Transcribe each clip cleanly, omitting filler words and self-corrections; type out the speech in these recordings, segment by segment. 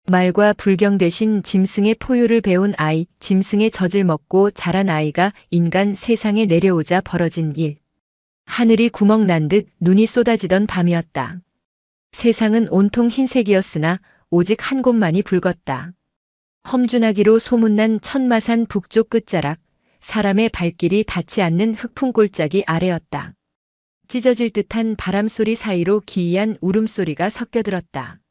말과 불경 대신 짐승의 포효를 배운 아이, 짐승의 젖을 먹고 자란 아이가 인간 세상에 내려오자 벌어진 일. 하늘이 구멍 난 듯 눈이 쏟아지던 밤이었다. 세상은 온통 흰색이었으나 오직 한 곳만이 붉었다. 험준하기로 소문난 천마산 북쪽 끝자락, 사람의 발길이 닿지 않는 흑풍 골짜기 아래였다. 찢어질 듯한 바람소리 사이로 기이한 울음소리가 섞여들었다.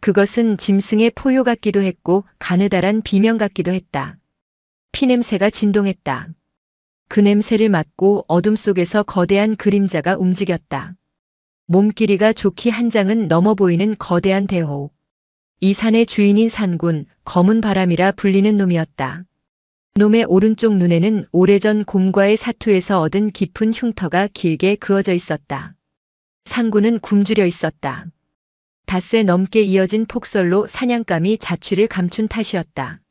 그것은 짐승의 포효 같기도 했고 가느다란 비명 같기도 했다. 피냄새가 진동했다. 그 냄새를 맡고 어둠 속에서 거대한 그림자가 움직였다. 몸길이가 좋기 한 장은 넘어 보이는 거대한 대호. 이 산의 주인인 산군, 검은 바람이라 불리는 놈이었다. 놈의 오른쪽 눈에는 오래전 곰과의 사투에서 얻은 깊은 흉터가 길게 그어져 있었다. 상군은 굶주려 있었다. 닷새 넘게 이어진 폭설로 사냥감이 자취를 감춘 탓이었다.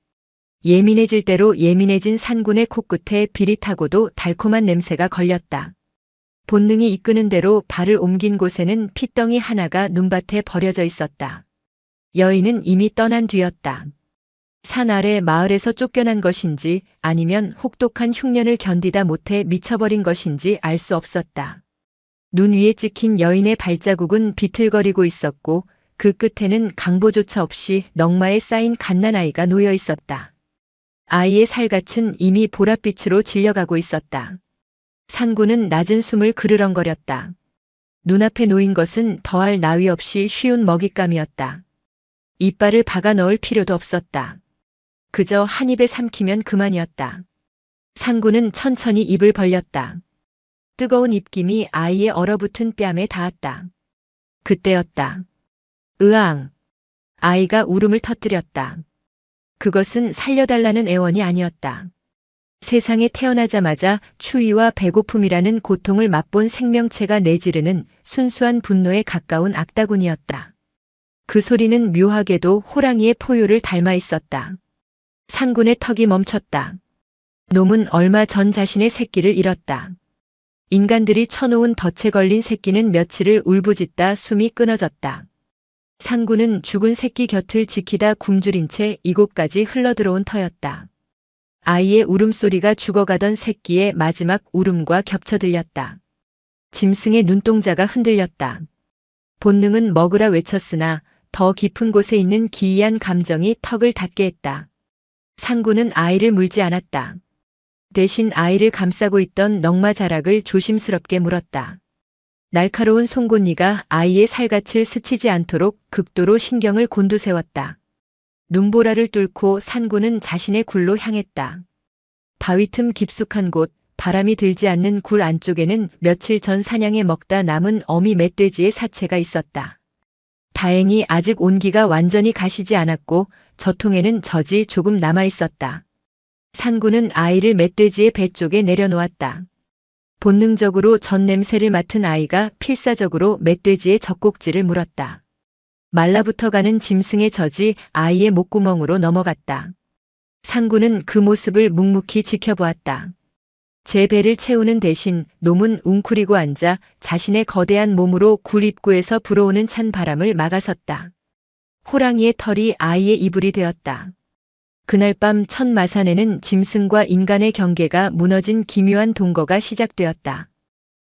예민해질 대로 예민해진 산군의 코끝에 비릿하고도 달콤한 냄새가 걸렸다. 본능이 이끄는 대로 발을 옮긴 곳에는 핏덩이 하나가 눈밭에 버려져 있었다. 여인은 이미 떠난 뒤였다. 산 아래 마을에서 쫓겨난 것인지 아니면 혹독한 흉년을 견디다 못해 미쳐버린 것인지 알 수 없었다. 눈 위에 찍힌 여인의 발자국은 비틀거리고 있었고 그 끝에는 강보조차 없이 넝마에 쌓인 갓난아이가 놓여 있었다. 아이의 살갗은 이미 보랏빛으로 질려가고 있었다. 상군은 낮은 숨을 그르렁거렸다. 눈앞에 놓인 것은 더할 나위 없이 쉬운 먹잇감이었다. 이빨을 박아 넣을 필요도 없었다. 그저 한 입에 삼키면 그만이었다. 상군은 천천히 입을 벌렸다. 뜨거운 입김이 아이의 얼어붙은 뺨에 닿았다. 그때였다. 으앙! 아이가 울음을 터뜨렸다. 그것은 살려달라는 애원이 아니었다. 세상에 태어나자마자 추위와 배고픔이라는 고통을 맛본 생명체가 내지르는 순수한 분노에 가까운 악다군이었다. 그 소리는 묘하게도 호랑이의 포효를 닮아 있었다. 상군의 턱이 멈췄다. 놈은 얼마 전 자신의 새끼를 잃었다. 인간들이 쳐놓은 덫에 걸린 새끼는 며칠을 울부짖다 숨이 끊어졌다. 상군은 죽은 새끼 곁을 지키다 굶주린 채 이곳까지 흘러들어온 터였다. 아이의 울음소리가 죽어가던 새끼의 마지막 울음과 겹쳐 들렸다. 짐승의 눈동자가 흔들렸다. 본능은 먹으라 외쳤으나 더 깊은 곳에 있는 기이한 감정이 턱을 닫게 했다. 상군은 아이를 물지 않았다. 대신 아이를 감싸고 있던 넝마 자락을 조심스럽게 물었다. 날카로운 송곳니가 아이의 살갗을 스치지 않도록 극도로 신경을 곤두세웠다. 눈보라를 뚫고 산군은 자신의 굴로 향했다. 바위 틈 깊숙한 곳, 바람이 들지 않는 굴 안쪽에는 며칠 전 사냥해 먹다 남은 어미 멧돼지의 사체가 있었다. 다행히 아직 온기가 완전히 가시지 않았고 저통에는 젖이 조금 남아 있었다. 산군은 아이를 멧돼지의 배 쪽에 내려놓았다. 본능적으로 젖 냄새를 맡은 아이가 필사적으로 멧돼지의 젖꼭지를 물었다. 말라붙어가는 짐승의 젖이 아이의 목구멍으로 넘어갔다. 상군은 그 모습을 묵묵히 지켜보았다. 제 배를 채우는 대신 놈은 웅크리고 앉아 자신의 거대한 몸으로 굴 입구에서 불어오는 찬 바람을 막아섰다. 호랑이의 털이 아이의 이불이 되었다. 그날 밤 천마산에는 짐승과 인간의 경계가 무너진 기묘한 동거가 시작되었다.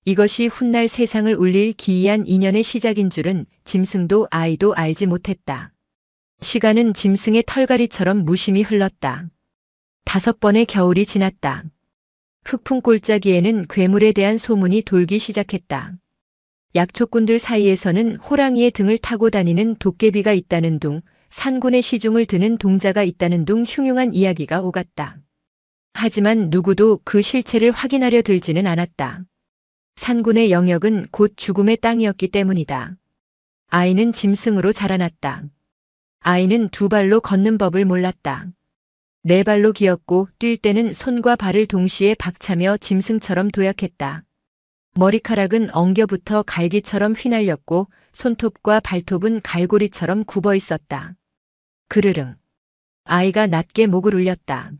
이것이 훗날 세상을 울릴 기이한 인연의 시작인 줄은 짐승도 아이도 알지 못했다. 시간은 짐승의 털갈이처럼 무심히 흘렀다. 5번의 겨울이 지났다. 흑풍 골짜기에는 괴물에 대한 소문이 돌기 시작했다. 약초꾼들 사이에서는 호랑이의 등을 타고 다니는 도깨비가 있다는 둥, 산군의 시중을 드는 동자가 있다는 둥 흉흉한 이야기가 오갔다. 하지만 누구도 그 실체를 확인하려 들지는 않았다. 산군의 영역은 곧 죽음의 땅이었기 때문이다. 아이는 짐승으로 자라났다. 아이는 2발로 걷는 법을 몰랐다. 4발로 기었고 뛸 때는 손과 발을 동시에 박차며 짐승처럼 도약했다. 머리카락은 엉겨붙어 갈기처럼 휘날렸고 손톱과 발톱은 갈고리처럼 굽어 있었다. 그르릉. 아이가 낮게 목을 울렸다.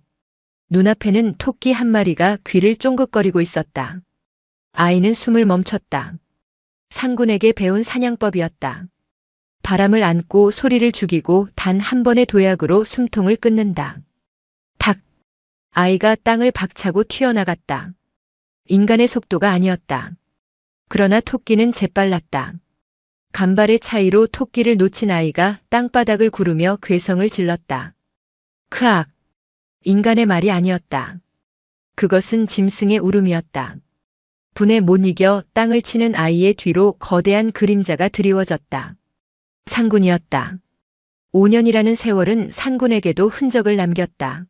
눈앞에는 토끼 한 마리가 귀를 쫑긋거리고 있었다. 아이는 숨을 멈췄다. 상군에게 배운 사냥법이었다. 바람을 안고 소리를 죽이고 단 한 번의 도약으로 숨통을 끊는다. 탁! 아이가 땅을 박차고 튀어나갔다. 인간의 속도가 아니었다. 그러나 토끼는 재빨랐다. 간발의 차이로 토끼를 놓친 아이가 땅바닥을 구르며 괴성을 질렀다. 크악! 인간의 말이 아니었다. 그것은 짐승의 울음이었다. 분에 못 이겨 땅을 치는 아이의 뒤로 거대한 그림자가 드리워졌다. 산군이었다. 5년이라는 세월은 산군에게도 흔적을 남겼다.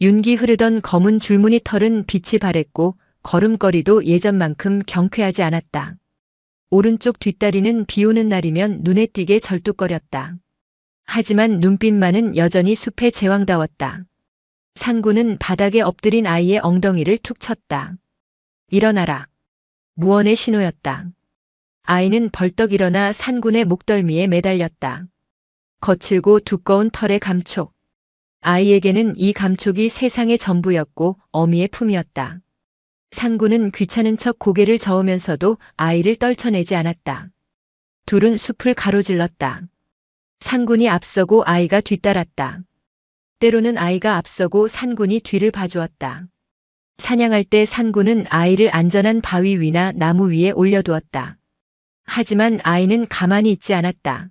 윤기 흐르던 검은 줄무늬 털은 빛이 바랬고 걸음걸이도 예전만큼 경쾌하지 않았다. 오른쪽 뒷다리는 비 오는 날이면 눈에 띄게 절뚝거렸다. 하지만 눈빛만은 여전히 숲의 제왕다웠다. 산군은 바닥에 엎드린 아이의 엉덩이를 툭 쳤다. 일어나라. 무언의 신호였다. 아이는 벌떡 일어나 산군의 목덜미에 매달렸다. 거칠고 두꺼운 털의 감촉. 아이에게는 이 감촉이 세상의 전부였고 어미의 품이었다. 산군은 귀찮은 척 고개를 저으면서도 아이를 떨쳐내지 않았다. 둘은 숲을 가로질렀다. 산군이 앞서고 아이가 뒤따랐다. 때로는 아이가 앞서고 산군이 뒤를 봐주었다. 사냥할 때 산군은 아이를 안전한 바위 위나 나무 위에 올려두었다. 하지만 아이는 가만히 있지 않았다.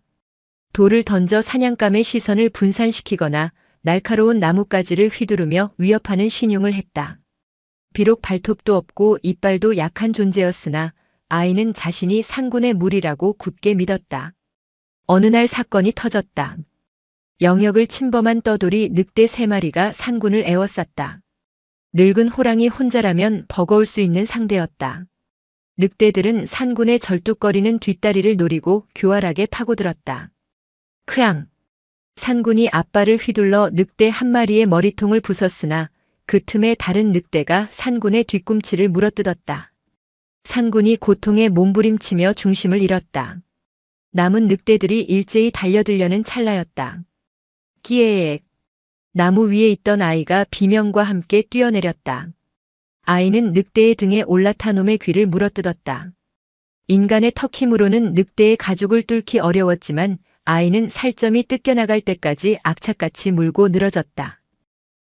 돌을 던져 사냥감의 시선을 분산시키거나 날카로운 나뭇가지를 휘두르며 위협하는 신용을 했다. 비록 발톱도 없고 이빨도 약한 존재였으나 아이는 자신이 산군의 무리라고 굳게 믿었다. 어느 날 사건이 터졌다. 영역을 침범한 떠돌이 늑대 3마리가 산군을 에워쌌다. 늙은 호랑이 혼자라면 버거울 수 있는 상대였다. 늑대들은 산군의 절뚝거리는 뒷다리를 노리고 교활하게 파고들었다. 크앙! 산군이 앞발을 휘둘러 늑대 1마리의 머리통을 부쉈으나 그 틈에 다른 늑대가 산군의 뒤꿈치를 물어뜯었다. 산군이 고통에 몸부림치며 중심을 잃었다. 남은 늑대들이 일제히 달려들려는 찰나였다. 끼에액! 나무 위에 있던 아이가 비명과 함께 뛰어내렸다. 아이는 늑대의 등에 올라타 놈의 귀를 물어뜯었다. 인간의 턱힘으로는 늑대의 가죽을 뚫기 어려웠지만 아이는 살점이 뜯겨나갈 때까지 악착같이 물고 늘어졌다.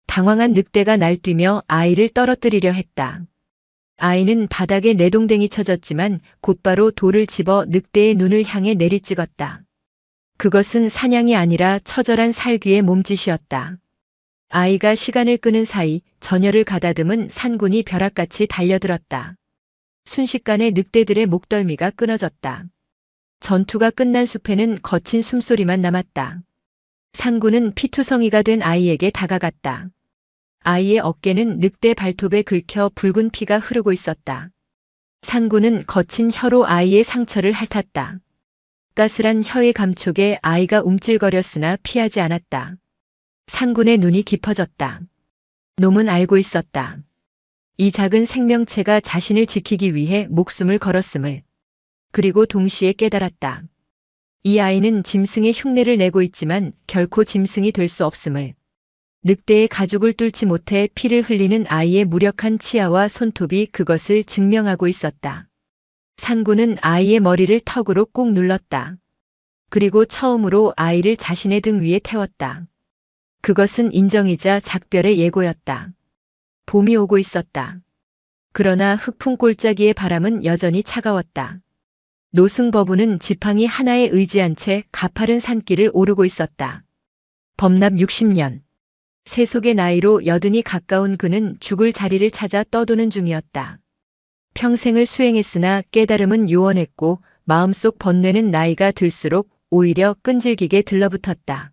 당황한 늑대가 날뛰며 아이를 떨어뜨리려 했다. 아이는 바닥에 내동댕이 쳐졌지만 곧바로 돌을 집어 늑대의 눈을 향해 내리찍었다. 그것은 사냥이 아니라 처절한 살귀의 몸짓이었다. 아이가 시간을 끄는 사이 전열을 가다듬은 산군이 벼락같이 달려들었다. 순식간에 늑대들의 목덜미가 끊어졌다. 전투가 끝난 숲에는 거친 숨소리만 남았다. 산군은 피투성이가 된 아이에게 다가갔다. 아이의 어깨는 늑대 발톱에 긁혀 붉은 피가 흐르고 있었다. 산군은 거친 혀로 아이의 상처를 핥았다. 까슬한 혀의 감촉에 아이가 움찔거렸으나 피하지 않았다. 산군의 눈이 깊어졌다. 놈은 알고 있었다. 이 작은 생명체가 자신을 지키기 위해 목숨을 걸었음을. 그리고 동시에 깨달았다. 이 아이는 짐승의 흉내를 내고 있지만 결코 짐승이 될 수 없음을. 늑대의 가죽을 뚫지 못해 피를 흘리는 아이의 무력한 치아와 손톱이 그것을 증명하고 있었다. 산군은 아이의 머리를 턱으로 꾹 눌렀다. 그리고 처음으로 아이를 자신의 등 위에 태웠다. 그것은 인정이자 작별의 예고였다. 봄이 오고 있었다. 그러나 흑풍 골짜기의 바람은 여전히 차가웠다. 노승버부는 지팡이 하나에 의지한 채 가파른 산길을 오르고 있었다. 범납 60년. 세속의 나이로 80이 가까운 그는 죽을 자리를 찾아 떠도는 중이었다. 평생을 수행했으나 깨달음은 요원했고 마음속 번뇌는 나이가 들수록 오히려 끈질기게 들러붙었다.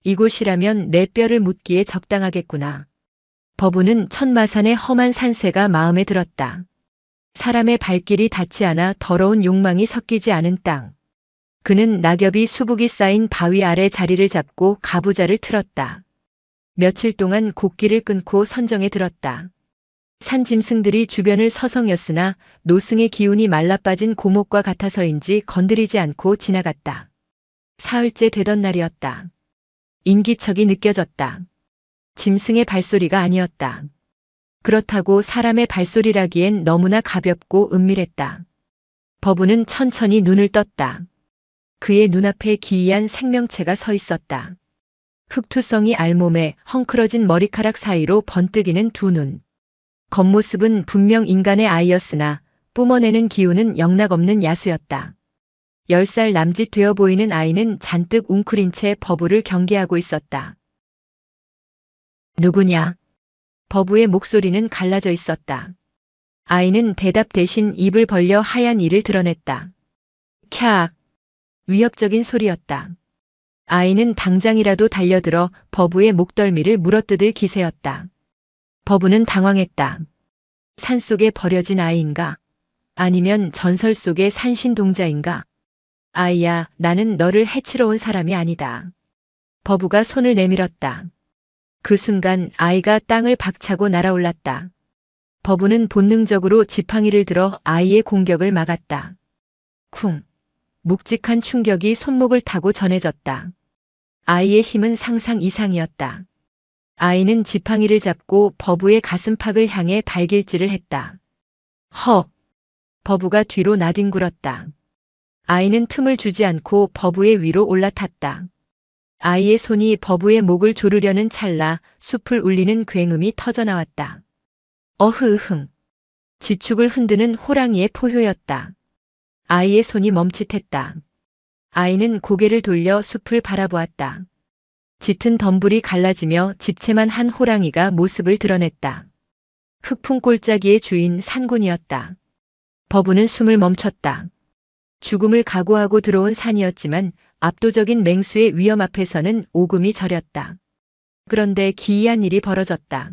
이곳이라면 내 뼈를 묻기에 적당하겠구나. 버부는 천마산의 험한 산세가 마음에 들었다. 사람의 발길이 닿지 않아 더러운 욕망이 섞이지 않은 땅. 그는 낙엽이 수북이 쌓인 바위 아래 자리를 잡고 가부좌를 틀었다. 며칠 동안 곡기를 끊고 선정에 들었다. 산짐승들이 주변을 서성였으나 노승의 기운이 말라빠진 고목과 같아서인지 건드리지 않고 지나갔다. 사흘째 되던 날이었다. 인기척이 느껴졌다. 짐승의 발소리가 아니었다. 그렇다고 사람의 발소리라기엔 너무나 가볍고 은밀했다. 버부는 천천히 눈을 떴다. 그의 눈앞에 기이한 생명체가 서 있었다. 흑투성이 알몸에 헝클어진 머리카락 사이로 번뜩이는 두 눈. 겉모습은 분명 인간의 아이였으나 뿜어내는 기운은 영락없는 야수였다. 10살 남짓 되어 보이는 아이는 잔뜩 웅크린 채 버부를 경계하고 있었다. 누구냐? 버부의 목소리는 갈라져 있었다. 아이는 대답 대신 입을 벌려 하얀 이를 드러냈다. 캬악! 위협적인 소리였다. 아이는 당장이라도 달려들어 버부의 목덜미를 물어뜯을 기세였다. 버부는 당황했다. 산속에 버려진 아이인가? 아니면 전설 속의 산신동자인가? 아이야, 나는 너를 해치러 온 사람이 아니다. 버부가 손을 내밀었다. 그 순간 아이가 땅을 박차고 날아올랐다. 버부는 본능적으로 지팡이를 들어 아이의 공격을 막았다. 쿵! 묵직한 충격이 손목을 타고 전해졌다. 아이의 힘은 상상 이상이었다. 아이는 지팡이를 잡고 버부의 가슴팍을 향해 발길질을 했다. 헉! 버부가 뒤로 나뒹굴었다. 아이는 틈을 주지 않고 버부의 위로 올라탔다. 아이의 손이 버부의 목을 조르려는 찰나 숲을 울리는 굉음이 터져나왔다. 어흐흥. 지축을 흔드는 호랑이의 포효였다. 아이의 손이 멈칫했다. 아이는 고개를 돌려 숲을 바라보았다. 짙은 덤불이 갈라지며 집채만 한 호랑이가 모습을 드러냈다. 흑풍 골짜기의 주인 산군이었다. 버부는 숨을 멈췄다. 죽음을 각오하고 들어온 산이었지만 압도적인 맹수의 위험 앞에서는 오금이 저렸다. 그런데 기이한 일이 벌어졌다.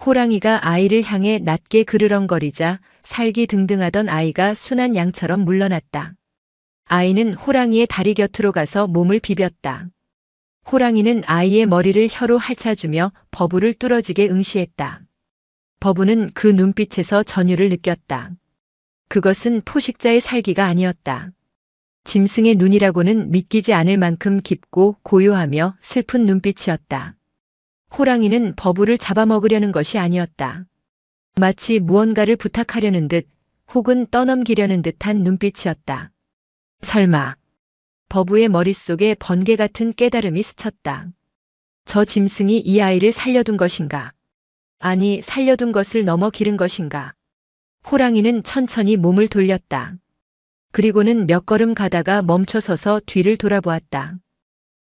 호랑이가 아이를 향해 낮게 그르렁거리자 살기 등등하던 아이가 순한 양처럼 물러났다. 아이는 호랑이의 다리 곁으로 가서 몸을 비볐다. 호랑이는 아이의 머리를 혀로 핥아주며 버부를 뚫어지게 응시했다. 버부는 그 눈빛에서 전율을 느꼈다. 그것은 포식자의 살기가 아니었다. 짐승의 눈이라고는 믿기지 않을 만큼 깊고 고요하며 슬픈 눈빛이었다. 호랑이는 버부를 잡아먹으려는 것이 아니었다. 마치 무언가를 부탁하려는 듯 혹은 떠넘기려는 듯한 눈빛이었다. 설마. 버부의 머릿속에 번개 같은 깨달음이 스쳤다. 저 짐승이 이 아이를 살려둔 것인가? 아니, 살려둔 것을 넘어 기른 것인가? 호랑이는 천천히 몸을 돌렸다. 그리고는 몇 걸음 가다가 멈춰서서 뒤를 돌아보았다.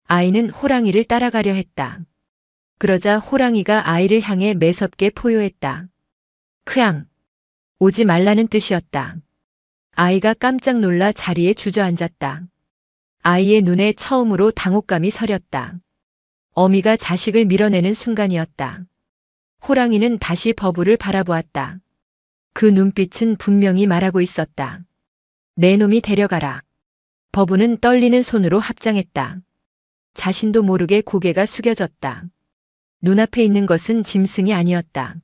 아이는 호랑이를 따라가려 했다. 그러자 호랑이가 아이를 향해 매섭게 포효했다. 크앙! 오지 말라는 뜻이었다. 아이가 깜짝 놀라 자리에 주저앉았다. 아이의 눈에 처음으로 당혹감이 서렸다. 어미가 자식을 밀어내는 순간이었다. 호랑이는 다시 버부를 바라보았다. 그 눈빛은 분명히 말하고 있었다. 내 놈이 데려가라. 버부는 떨리는 손으로 합장했다. 자신도 모르게 고개가 숙여졌다. 눈앞에 있는 것은 짐승이 아니었다.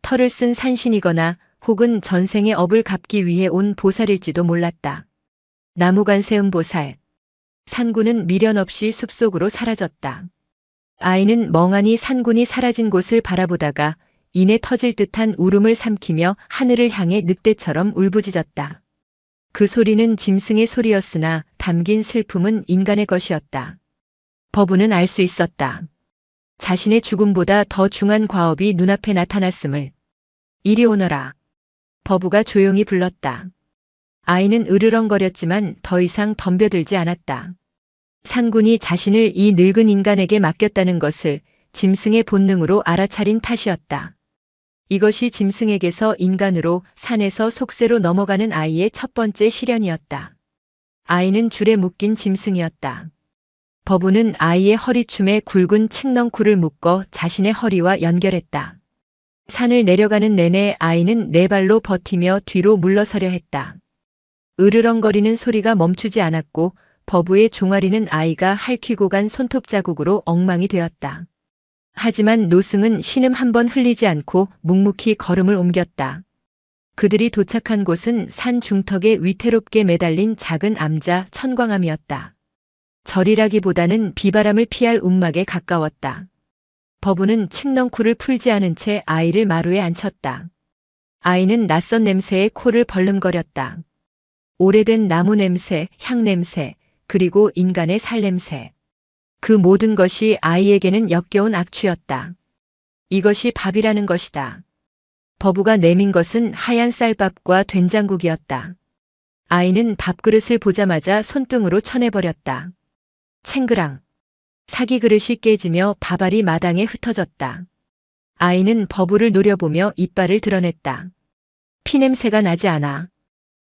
털을 쓴 산신이거나 혹은 전생의 업을 갚기 위해 온 보살일지도 몰랐다. 나무관세음 보살. 산군은 미련 없이 숲속으로 사라졌다. 아이는 멍하니 산군이 사라진 곳을 바라보다가 이내 터질 듯한 울음을 삼키며 하늘을 향해 늑대처럼 울부짖었다. 그 소리는 짐승의 소리였으나 담긴 슬픔은 인간의 것이었다. 버부는 알 수 있었다. 자신의 죽음보다 더 중한 과업이 눈앞에 나타났음을. 이리 오너라. 버부가 조용히 불렀다. 아이는 으르렁거렸지만 더 이상 덤벼들지 않았다. 산군이 자신을 이 늙은 인간에게 맡겼다는 것을 짐승의 본능으로 알아차린 탓이었다. 이것이 짐승에게서 인간으로, 산에서 속세로 넘어가는 아이의 첫 번째 시련이었다. 아이는 줄에 묶인 짐승이었다. 버부는 아이의 허리춤에 굵은 칡넝쿨을 묶어 자신의 허리와 연결했다. 산을 내려가는 내내 아이는 네 발로 버티며 뒤로 물러서려 했다. 으르렁거리는 소리가 멈추지 않았고 버부의 종아리는 아이가 핥히고 간 손톱 자국으로 엉망이 되었다. 하지만 노승은 신음 한 번 흘리지 않고 묵묵히 걸음을 옮겼다. 그들이 도착한 곳은 산 중턱에 위태롭게 매달린 작은 암자 천광암이었다. 절이라기보다는 비바람을 피할 움막에 가까웠다. 버부는 칡넝쿨을 풀지 않은 채 아이를 마루에 앉혔다. 아이는 낯선 냄새에 코를 벌름거렸다. 오래된 나무 냄새, 향 냄새, 그리고 인간의 살냄새. 그 모든 것이 아이에게는 역겨운 악취였다. 이것이 밥이라는 것이다. 버부가 내민 것은 하얀 쌀밥과 된장국이었다. 아이는 밥그릇을 보자마자 손등으로 쳐내버렸다. 챙그랑. 사기 그릇이 깨지며 밥알이 마당에 흩어졌다. 아이는 버부를 노려보며 이빨을 드러냈다. 피냄새가 나지 않아.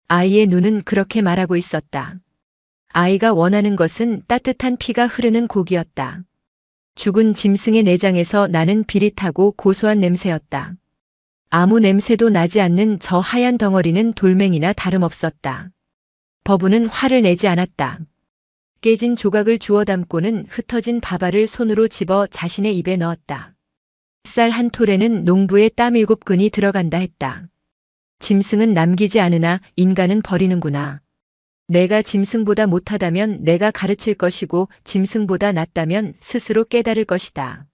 아이의 눈은 그렇게 말하고 있었다. 아이가 원하는 것은 따뜻한 피가 흐르는 고기였다. 죽은 짐승의 내장에서 나는 비릿하고 고소한 냄새였다. 아무 냄새도 나지 않는 저 하얀 덩어리는 돌멩이나 다름없었다. 버부는 화를 내지 않았다. 깨진 조각을 주워 담고는 흩어진 밥알을 손으로 집어 자신의 입에 넣었다. 쌀 한 톨에는 농부의 땀 7근이 들어간다 했다. 짐승은 남기지 않으나 인간은 버리는구나. 내가 짐승보다 못하다면 내가 가르칠 것이고 짐승보다 낫다면 스스로 깨달을 것이다.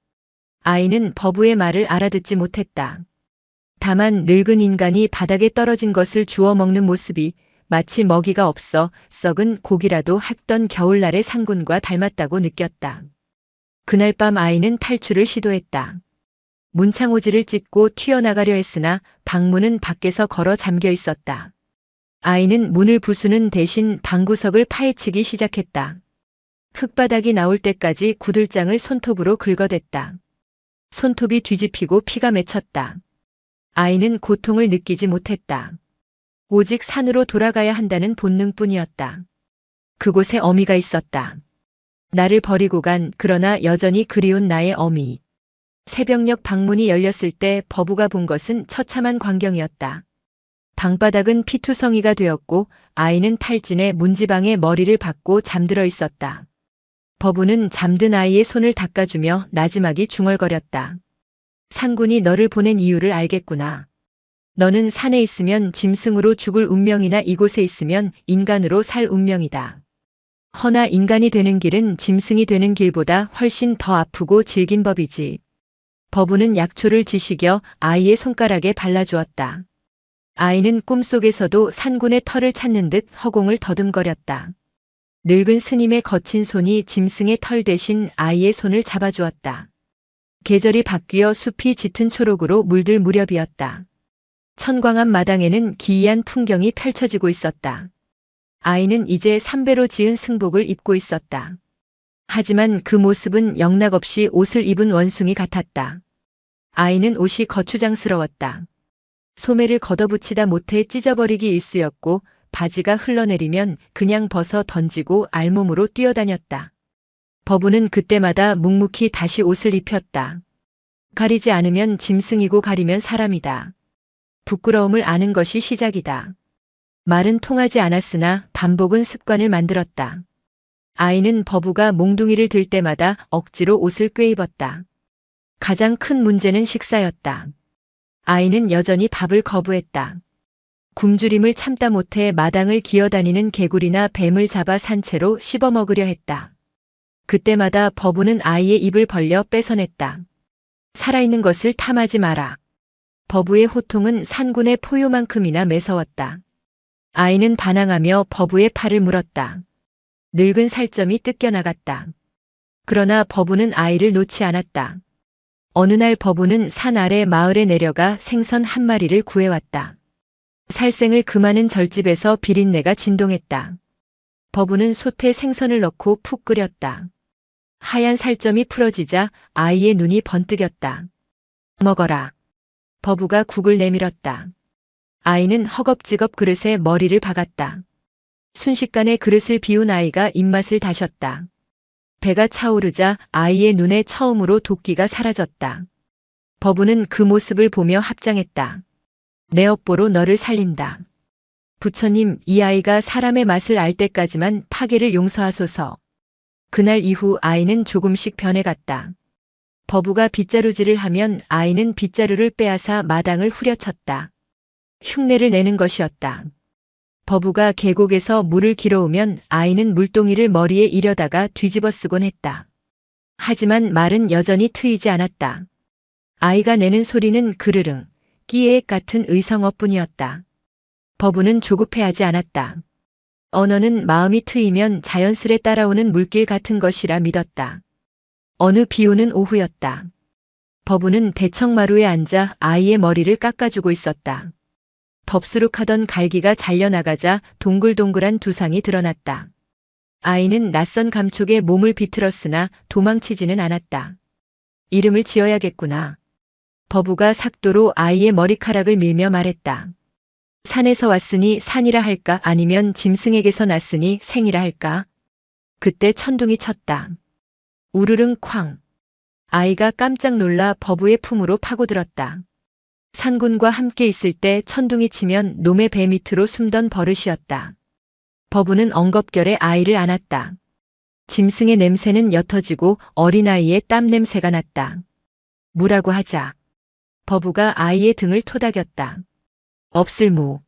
아이는 버부의 말을 알아듣지 못했다. 다만 늙은 인간이 바닥에 떨어진 것을 주워 먹는 모습이 마치 먹이가 없어 썩은 고기라도 핥던 겨울날의 상군과 닮았다고 느꼈다. 그날 밤 아이는 탈출을 시도했다. 문창호지를 찢고 튀어나가려 했으나 방문은 밖에서 걸어 잠겨 있었다. 아이는 문을 부수는 대신 방구석을 파헤치기 시작했다. 흙바닥이 나올 때까지 구들장을 손톱으로 긁어댔다. 손톱이 뒤집히고 피가 맺혔다. 아이는 고통을 느끼지 못했다. 오직 산으로 돌아가야 한다는 본능뿐이었다. 그곳에 어미가 있었다. 나를 버리고 간 그러나 여전히 그리운 나의 어미. 새벽녘 방문이 열렸을 때 버부가 본 것은 처참한 광경이었다. 방바닥은 피투성이가 되었고 아이는 탈진에 문지방에 머리를 박고 잠들어 있었다. 버부는 잠든 아이의 손을 닦아주며 나지막이 중얼거렸다. 상군이 너를 보낸 이유를 알겠구나. 너는 산에 있으면 짐승으로 죽을 운명이나 이곳에 있으면 인간으로 살 운명이다. 허나 인간이 되는 길은 짐승이 되는 길보다 훨씬 더 아프고 질긴 법이지. 버부는 약초를 지식여 아이의 손가락에 발라주었다. 아이는 꿈속에서도 산군의 털을 찾는 듯 허공을 더듬거렸다. 늙은 스님의 거친 손이 짐승의 털 대신 아이의 손을 잡아주었다. 계절이 바뀌어 숲이 짙은 초록으로 물들 무렵이었다. 천광한 마당에는 기이한 풍경이 펼쳐지고 있었다. 아이는 이제 삼배로 지은 승복을 입고 있었다. 하지만 그 모습은 영락없이 옷을 입은 원숭이 같았다. 아이는 옷이 거추장스러웠다. 소매를 걷어붙이다 못해 찢어버리기 일쑤였고 바지가 흘러내리면 그냥 벗어 던지고 알몸으로 뛰어다녔다. 버부는 그때마다 묵묵히 다시 옷을 입혔다. 가리지 않으면 짐승이고 가리면 사람이다. 부끄러움을 아는 것이 시작이다. 말은 통하지 않았으나 반복은 습관을 만들었다. 아이는 버부가 몽둥이를 들 때마다 억지로 옷을 꿰입었다. 가장 큰 문제는 식사였다. 아이는 여전히 밥을 거부했다. 굶주림을 참다 못해 마당을 기어다니는 개구리나 뱀을 잡아 산채로 씹어먹으려 했다. 그때마다 버부는 아이의 입을 벌려 뺏어냈다. 살아있는 것을 탐하지 마라. 버부의 호통은 산군의 포효만큼이나 매서웠다. 아이는 반항하며 버부의 팔을 물었다. 늙은 살점이 뜯겨나갔다. 그러나 버부는 아이를 놓지 않았다. 어느 날 버부는 산 아래 마을에 내려가 생선 한 마리를 구해왔다. 살생을 금하는 절집에서 비린내가 진동했다. 버부는 솥에 생선을 넣고 푹 끓였다. 하얀 살점이 풀어지자 아이의 눈이 번뜩였다. 먹어라. 버부가 국을 내밀었다. 아이는 허겁지겁 그릇에 머리를 박았다. 순식간에 그릇을 비운 아이가 입맛을 다셨다. 배가 차오르자 아이의 눈에 처음으로 도끼가 사라졌다. 버부는 그 모습을 보며 합장했다. 내 업보로 너를 살린다. 부처님, 이 아이가 사람의 맛을 알 때까지만 파괴를 용서하소서. 그날 이후 아이는 조금씩 변해갔다. 버부가 빗자루질을 하면 아이는 빗자루를 빼앗아 마당을 후려쳤다. 흉내를 내는 것이었다. 버부가 계곡에서 물을 길어오면 아이는 물동이를 머리에 이려다가 뒤집어 쓰곤 했다. 하지만 말은 여전히 트이지 않았다. 아이가 내는 소리는 그르릉, 끼에액 같은 의성어뿐이었다. 버부는 조급해하지 않았다. 언어는 마음이 트이면 자연스레 따라오는 물길 같은 것이라 믿었다. 어느 비 오는 오후였다. 버부는 대청마루에 앉아 아이의 머리를 깎아주고 있었다. 덥수룩하던 갈기가 잘려나가자 동글동글한 두상이 드러났다. 아이는 낯선 감촉에 몸을 비틀었으나 도망치지는 않았다. 이름을 지어야겠구나. 버부가 삭도로 아이의 머리카락을 밀며 말했다. 산에서 왔으니 산이라 할까 아니면 짐승에게서 났으니 생이라 할까? 그때 천둥이 쳤다. 우르릉 쾅. 아이가 깜짝 놀라 버부의 품으로 파고들었다. 산군과 함께 있을 때 천둥이 치면 놈의 배 밑으로 숨던 버릇이었다. 버부는 엉겁결에 아이를 안았다. 짐승의 냄새는 옅어지고 어린아이의 땀 냄새가 났다. 무라고 하자. 버부가 아이의 등을 토닥였다. 없을 무.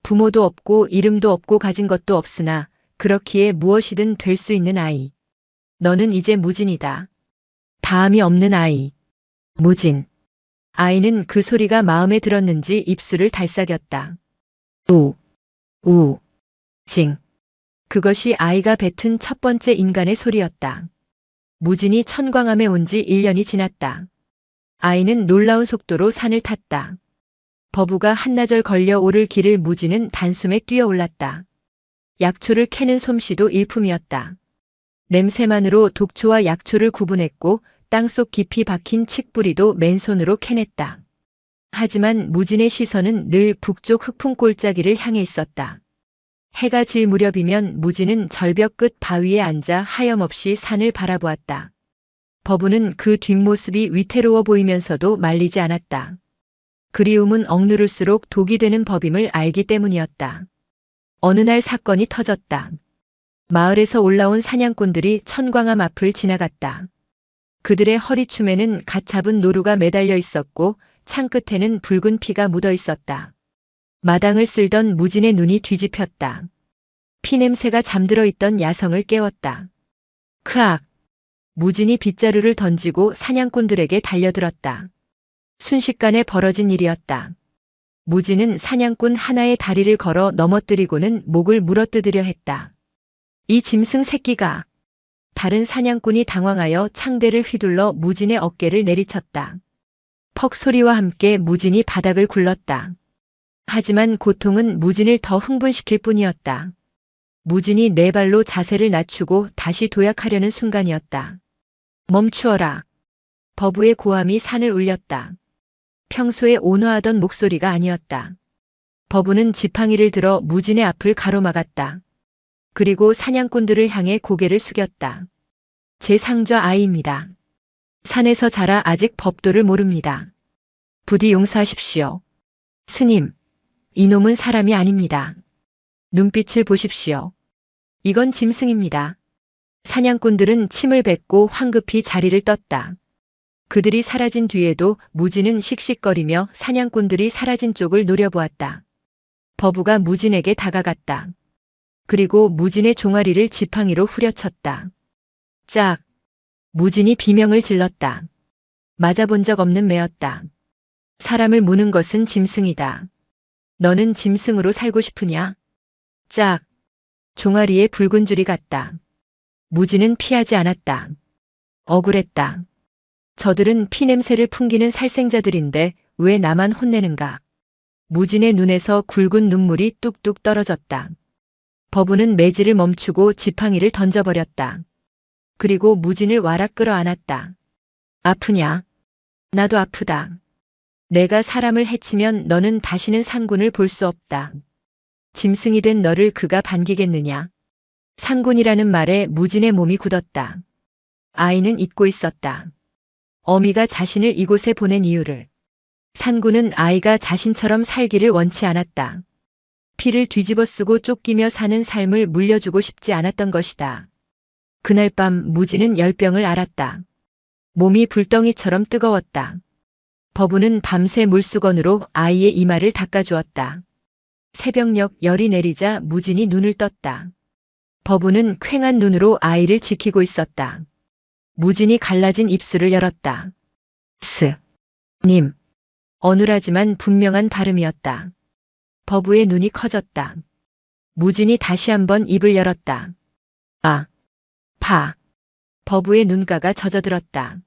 부모도 없고 이름도 없고 가진 것도 없으나 그렇기에 무엇이든 될 수 있는 아이. 너는 이제 무진이다. 다음이 없는 아이. 무진. 아이는 그 소리가 마음에 들었는지 입술을 달싹였다. 징. 그것이 아이가 뱉은 첫 번째 인간의 소리였다. 무진이 천광암에 온 지 1년이 지났다. 아이는 놀라운 속도로 산을 탔다. 버부가 한나절 걸려 오를 길을 무진은 단숨에 뛰어올랐다. 약초를 캐는 솜씨도 일품이었다. 냄새만으로 독초와 약초를 구분했고 땅속 깊이 박힌 칡뿌리도 맨손으로 캐냈다. 하지만 무진의 시선은 늘 북쪽 흑풍 골짜기를 향해 있었다. 해가 질 무렵이면 무진은 절벽 끝 바위에 앉아 하염없이 산을 바라보았다. 버부는 그 뒷모습이 위태로워 보이면서도 말리지 않았다. 그리움은 억누를수록 독이 되는 법임을 알기 때문이었다. 어느 날 사건이 터졌다. 마을에서 올라온 사냥꾼들이 천광암 앞을 지나갔다. 그들의 허리춤에는 갓 잡은 노루가 매달려 있었고 창 끝에는 붉은 피가 묻어 있었다. 마당을 쓸던 무진의 눈이 뒤집혔다. 피냄새가 잠들어 있던 야성을 깨웠다. 크악! 무진이 빗자루를 던지고 사냥꾼들에게 달려들었다. 순식간에 벌어진 일이었다. 무진은 사냥꾼 하나의 다리를 걸어 넘어뜨리고는 목을 물어뜯으려 했다. 이 짐승 새끼가! 다른 사냥꾼이 당황하여 창대를 휘둘러 무진의 어깨를 내리쳤다. 퍽 소리와 함께 무진이 바닥을 굴렀다. 하지만 고통은 무진을 더 흥분시킬 뿐이었다. 무진이 네 발로 자세를 낮추고 다시 도약하려는 순간이었다. 멈추어라. 버부의 고함이 산을 울렸다. 평소에 온화하던 목소리가 아니었다. 버부는 지팡이를 들어 무진의 앞을 가로막았다. 그리고 사냥꾼들을 향해 고개를 숙였다. 제 상좌 아이입니다. 산에서 자라 아직 법도를 모릅니다. 부디 용서하십시오. 스님, 이놈은 사람이 아닙니다. 눈빛을 보십시오. 이건 짐승입니다. 사냥꾼들은 침을 뱉고 황급히 자리를 떴다. 그들이 사라진 뒤에도 무진은 씩씩거리며 사냥꾼들이 사라진 쪽을 노려보았다. 버부가 무진에게 다가갔다. 그리고 무진의 종아리를 지팡이로 후려쳤다. 짝! 무진이 비명을 질렀다. 맞아본 적 없는 매였다. 사람을 무는 것은 짐승이다. 너는 짐승으로 살고 싶으냐? 짝! 종아리에 붉은 줄이 갔다. 무진은 피하지 않았다. 억울했다. 저들은 피냄새를 풍기는 살생자들인데 왜 나만 혼내는가? 무진의 눈에서 굵은 눈물이 뚝뚝 떨어졌다. 버부는 매질을 멈추고 지팡이를 던져버렸다. 그리고 무진을 와락 끌어안았다. 아프냐? 나도 아프다. 내가 사람을 해치면 너는 다시는 상군을 볼 수 없다. 짐승이 된 너를 그가 반기겠느냐? 상군이라는 말에 무진의 몸이 굳었다. 아이는 잊고 있었다. 어미가 자신을 이곳에 보낸 이유를. 상군은 아이가 자신처럼 살기를 원치 않았다. 피를 뒤집어 쓰고 쫓기며 사는 삶을 물려주고 싶지 않았던 것이다. 그날 밤 무진은 열병을 앓았다. 몸이 불덩이처럼 뜨거웠다. 버부는 밤새 물수건으로 아이의 이마를 닦아주었다. 새벽녘 열이 내리자 무진이 눈을 떴다. 버부는 퀭한 눈으로 아이를 지키고 있었다. 무진이 갈라진 입술을 열었다. 님. 어눌하지만 분명한 발음이었다. 버부의 눈이 커졌다. 무진이 다시 한번 입을 열었다. 아, 파. 버부의 눈가가 젖어들었다.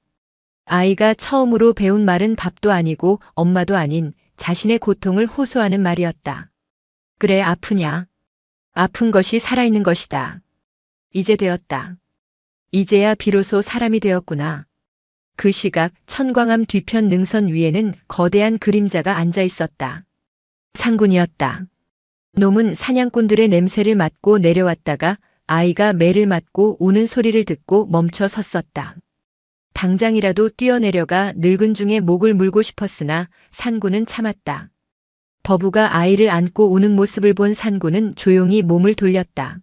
아이가 처음으로 배운 말은 밥도 아니고 엄마도 아닌 자신의 고통을 호소하는 말이었다. 그래, 아프냐? 아픈 것이 살아있는 것이다. 이제 되었다. 이제야 비로소 사람이 되었구나. 그 시각 천광암 뒤편 능선 위에는 거대한 그림자가 앉아 있었다. 상군이었다. 놈은 사냥꾼들의 냄새를 맡고 내려왔다가 아이가 매를 맞고 우는 소리를 듣고 멈춰 섰었다. 당장이라도 뛰어내려가 늙은 중에 목을 물고 싶었으나 산군은 참았다. 버부가 아이를 안고 우는 모습을 본 산군은 조용히 몸을 돌렸다.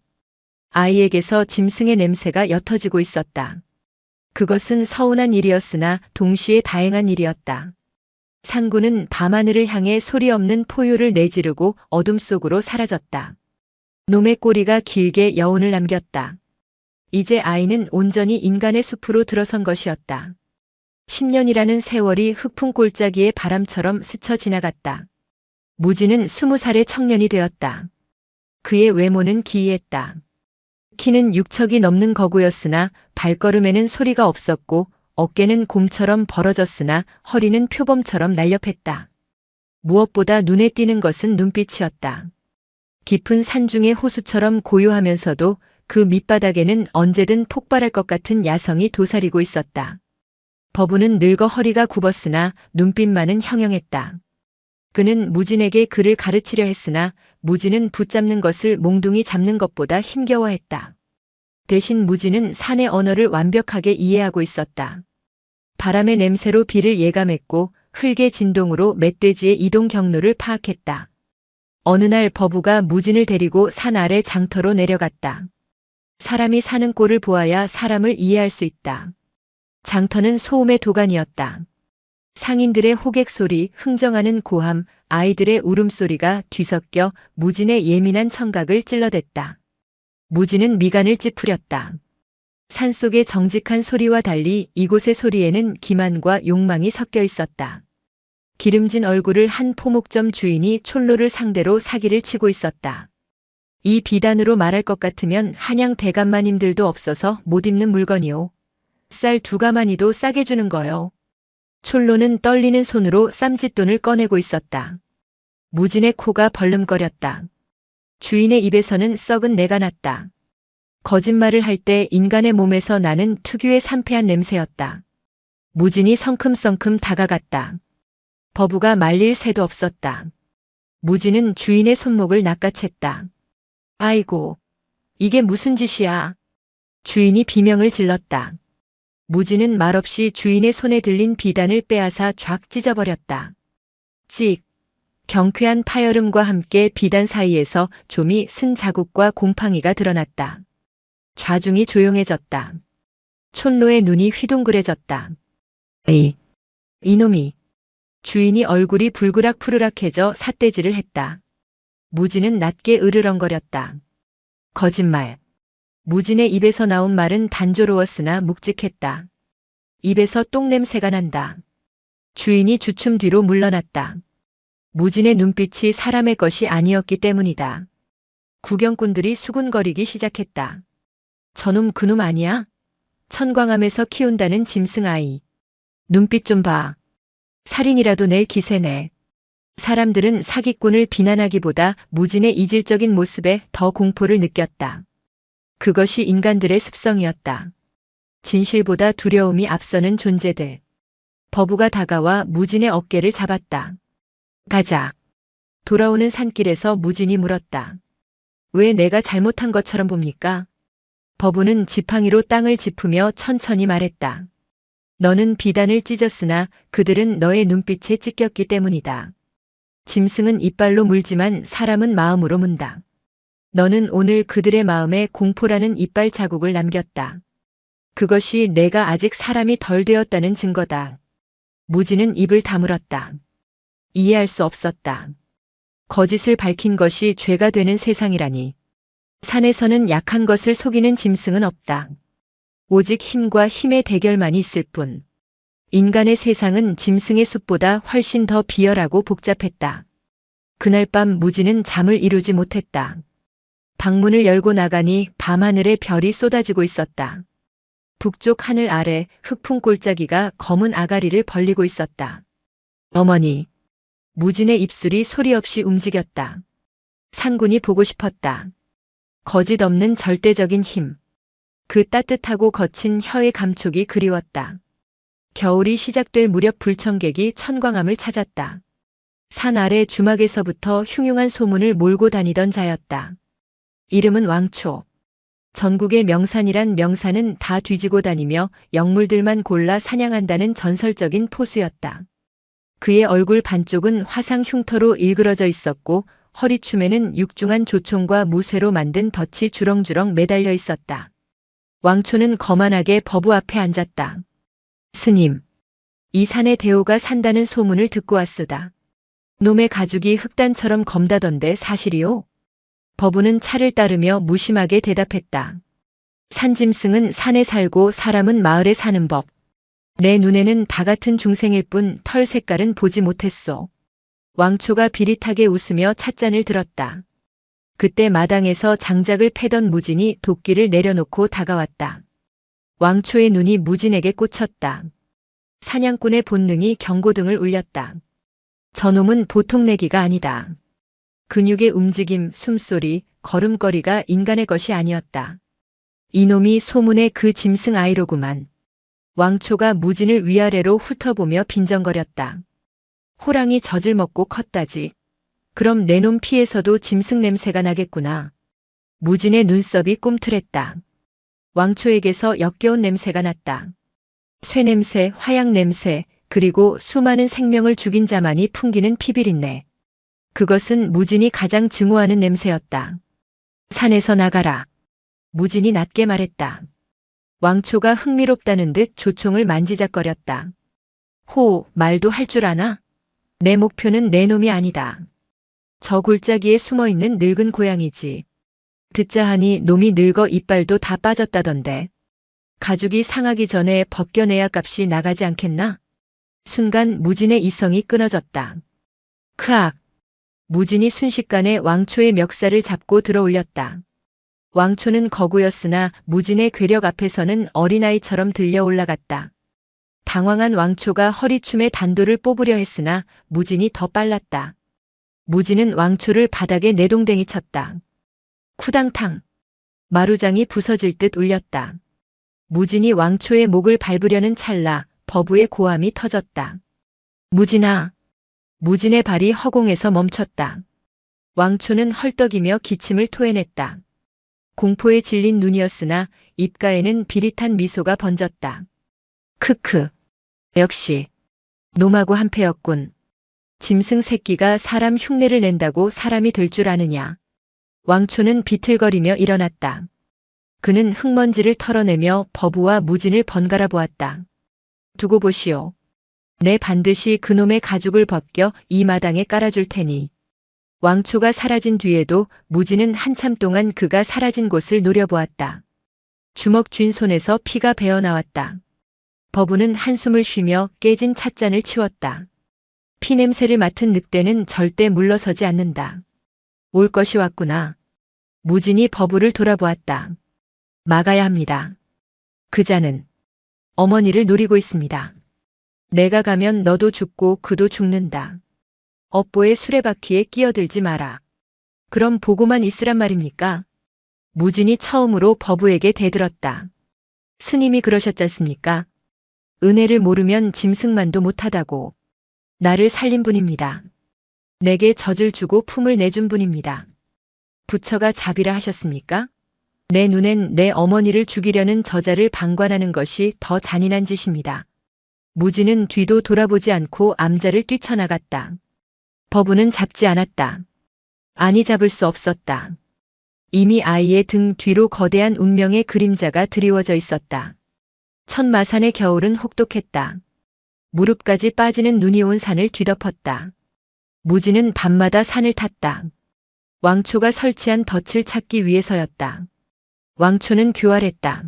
아이에게서 짐승의 냄새가 옅어지고 있었다. 그것은 서운한 일이었으나 동시에 다행한 일이었다. 산군은 밤하늘을 향해 소리 없는 포효를 내지르고 어둠 속으로 사라졌다. 놈의 꼬리가 길게 여운을 남겼다. 이제 아이는 온전히 인간의 숲으로 들어선 것이었다. 10년이라는 세월이 흑풍 골짜기의 바람처럼 스쳐 지나갔다. 무진은 20살의 청년이 되었다. 그의 외모는 기이했다. 키는 6척이 넘는 거구였으나 발걸음에는 소리가 없었고 어깨는 곰처럼 벌어졌으나 허리는 표범처럼 날렵했다. 무엇보다 눈에 띄는 것은 눈빛이었다. 깊은 산중의 호수처럼 고요하면서도 그 밑바닥에는 언제든 폭발할 것 같은 야성이 도사리고 있었다. 버부는 늙어 허리가 굽었으나 눈빛만은 형형했다. 그는 무진에게 그를 가르치려 했으나 무진은 붙잡는 것을 몽둥이 잡는 것보다 힘겨워했다. 대신 무진은 산의 언어를 완벽하게 이해하고 있었다. 바람의 냄새로 비를 예감했고 흙의 진동으로 멧돼지의 이동 경로를 파악했다. 어느 날 버부가 무진을 데리고 산 아래 장터로 내려갔다. 사람이 사는 꼴을 보아야 사람을 이해할 수 있다. 장터는 소음의 도가니였다. 상인들의 호객 소리, 흥정하는 고함, 아이들의 울음소리가 뒤섞여 무진의 예민한 청각을 찔러댔다. 무진은 미간을 찌푸렸다. 산속의 정직한 소리와 달리 이곳의 소리에는 기만과 욕망이 섞여 있었다. 기름진 얼굴을 한 포목점 주인이 촐로를 상대로 사기를 치고 있었다. 이 비단으로 말할 것 같으면 한양 대감마님들도 없어서 못 입는 물건이오. 쌀 2가마니도 싸게 주는 거요. 촐로는 떨리는 손으로 쌈짓돈을 꺼내고 있었다. 무진의 코가 벌름거렸다. 주인의 입에서는 썩은 내가 났다. 거짓말을 할 때 인간의 몸에서 나는 특유의 산패한 냄새였다. 무진이 성큼성큼 다가갔다. 버부가 말릴 새도 없었다. 무진은 주인의 손목을 낚아챘다. 아이고, 이게 무슨 짓이야. 주인이 비명을 질렀다. 무진은 말없이 주인의 손에 들린 비단을 빼앗아 쫙 찢어버렸다. 찍! 경쾌한 파열음과 함께 비단 사이에서 좀이 쓴 자국과 곰팡이가 드러났다. 좌중이 조용해졌다. 촌로의 눈이 휘둥그레졌다. 이놈이. 주인이 얼굴이 불그락푸르락해져 삿대질을 했다. 무진은 낮게 으르렁거렸다. 거짓말. 무진의 입에서 나온 말은 단조로웠으나 묵직했다. 입에서 똥냄새가 난다. 주인이 주춤 뒤로 물러났다. 무진의 눈빛이 사람의 것이 아니었기 때문이다. 구경꾼들이 수군거리기 시작했다. 저놈 그놈 아니야? 천광암에서 키운다는 짐승 아이. 눈빛 좀 봐. 살인이라도 낼 기세네. 사람들은 사기꾼을 비난하기보다 무진의 이질적인 모습에 더 공포를 느꼈다. 그것이 인간들의 습성이었다. 진실보다 두려움이 앞서는 존재들. 버부가 다가와 무진의 어깨를 잡았다. 가자. 돌아오는 산길에서 무진이 물었다. 왜 내가 잘못한 것처럼 봅니까? 버부는 지팡이로 땅을 짚으며 천천히 말했다. 너는 비단을 찢었으나 그들은 너의 눈빛에 찢겼기 때문이다. 짐승은 이빨로 물지만 사람은 마음으로 문다. 너는 오늘 그들의 마음에 공포라는 이빨 자국을 남겼다. 그것이 내가 아직 사람이 덜 되었다는 증거다. 무진은 입을 다물었다. 이해할 수 없었다. 거짓을 밝힌 것이 죄가 되는 세상이라니. 산에서는 약한 것을 속이는 짐승은 없다. 오직 힘과 힘의 대결만이 있을 뿐. 인간의 세상은 짐승의 숲보다 훨씬 더 비열하고 복잡했다. 그날 밤 무진은 잠을 이루지 못했다. 방문을 열고 나가니 밤하늘에 별이 쏟아지고 있었다. 북쪽 하늘 아래 흑풍 골짜기가 검은 아가리를 벌리고 있었다. 어머니. 무진의 입술이 소리 없이 움직였다. 상군이 보고 싶었다. 거짓 없는 절대적인 힘. 그 따뜻하고 거친 혀의 감촉이 그리웠다. 겨울이 시작될 무렵 불청객이 천광함을 찾았다. 산 아래 주막에서부터 흉흉한 소문을 몰고 다니던 자였다. 이름은 왕초. 전국의 명산이란 명산은 다 뒤지고 다니며 영물들만 골라 사냥한다는 전설적인 포수였다. 그의 얼굴 반쪽은 화상 흉터로 일그러져 있었고 허리춤에는 육중한 조총과 무쇠로 만든 덫이 주렁주렁 매달려 있었다. 왕초는 거만하게 법우 앞에 앉았다. 스님, 이 산에 대오가 산다는 소문을 듣고 왔으다. 놈의 가죽이 흑단처럼 검다던데 사실이오? 법우는 차를 따르며 무심하게 대답했다. 산짐승은 산에 살고 사람은 마을에 사는 법. 내 눈에는 다 같은 중생일 뿐 털 색깔은 보지 못했소. 왕초가 비릿하게 웃으며 찻잔을 들었다. 그때 마당에서 장작을 패던 무진이 도끼를 내려놓고 다가왔다. 왕초의 눈이 무진에게 꽂혔다. 사냥꾼의 본능이 경고등을 울렸다. 저놈은 보통 내기가 아니다. 근육의 움직임, 숨소리, 걸음걸이가 인간의 것이 아니었다. 이놈이 소문의 그 짐승 아이로구만. 왕초가 무진을 위아래로 훑어보며 빈정거렸다. 호랑이 젖을 먹고 컸다지. 그럼 내 놈 피에서도 짐승 냄새가 나겠구나. 무진의 눈썹이 꿈틀했다. 왕초에게서 역겨운 냄새가 났다. 쇠 냄새, 화약 냄새, 그리고 수많은 생명을 죽인 자만이 풍기는 피비린내. 그것은 무진이 가장 증오하는 냄새였다. 산에서 나가라. 무진이 낮게 말했다. 왕초가 흥미롭다는 듯 조총을 만지작거렸다. 호, 말도 할 줄 아나? 내 목표는 내 놈이 아니다. 저 골짜기에 숨어있는 늙은 고양이지. 듣자 하니 놈이 늙어 이빨도 다 빠졌다던데. 가죽이 상하기 전에 벗겨내야 값이 나가지 않겠나? 순간 무진의 이성이 끊어졌다. 크악! 무진이 순식간에 왕초의 멱살을 잡고 들어올렸다. 왕초는 거구였으나 무진의 괴력 앞에서는 어린아이처럼 들려 올라갔다. 당황한 왕초가 허리춤에 단도를 뽑으려 했으나 무진이 더 빨랐다. 무진은 왕초를 바닥에 내동댕이 쳤다. 쿠당탕. 마루장이 부서질 듯 울렸다. 무진이 왕초의 목을 밟으려는 찰나 법우의 고함이 터졌다. 무진아. 무진의 발이 허공에서 멈췄다. 왕초는 헐떡이며 기침을 토해냈다. 공포에 질린 눈이었으나 입가에는 비릿한 미소가 번졌다. 크크. 역시 놈하고 한패였군. 짐승 새끼가 사람 흉내를 낸다고 사람이 될 줄 아느냐. 왕초는 비틀거리며 일어났다. 그는 흙먼지를 털어내며 법우와 무진을 번갈아 보았다. 두고 보시오. 내 반드시 그놈의 가죽을 벗겨 이 마당에 깔아줄 테니. 왕초가 사라진 뒤에도 무진은 한참 동안 그가 사라진 곳을 노려보았다. 주먹 쥔 손에서 피가 배어나왔다. 법우는 한숨을 쉬며 깨진 찻잔을 치웠다. 피냄새를 맡은 늑대는 절대 물러서지 않는다. 올 것이 왔구나. 무진이 법우를 돌아보았다. 막아야 합니다. 그자는 어머니를 노리고 있습니다. 내가 가면 너도 죽고 그도 죽는다. 업보의 수레바퀴에 끼어들지 마라. 그럼 보고만 있으란 말입니까? 무진이 처음으로 법우에게 대들었다. 스님이 그러셨지 않습니까? 은혜를 모르면 짐승만도 못하다고. 나를 살린 분입니다. 내게 젖을 주고 품을 내준 분입니다. 부처가 자비라 하셨습니까? 내 눈엔 내 어머니를 죽이려는 저자를 방관하는 것이 더 잔인한 짓입니다. 무진은 뒤도 돌아보지 않고 암자를 뛰쳐나갔다. 법우는 잡지 않았다. 아니 잡을 수 없었다. 이미 아이의 등 뒤로 거대한 운명의 그림자가 드리워져 있었다. 천마산의 겨울은 혹독했다. 무릎까지 빠지는 눈이 온 산을 뒤덮었다. 무진은 밤마다 산을 탔다. 왕초가 설치한 덫을 찾기 위해서였다. 왕초는 교활했다.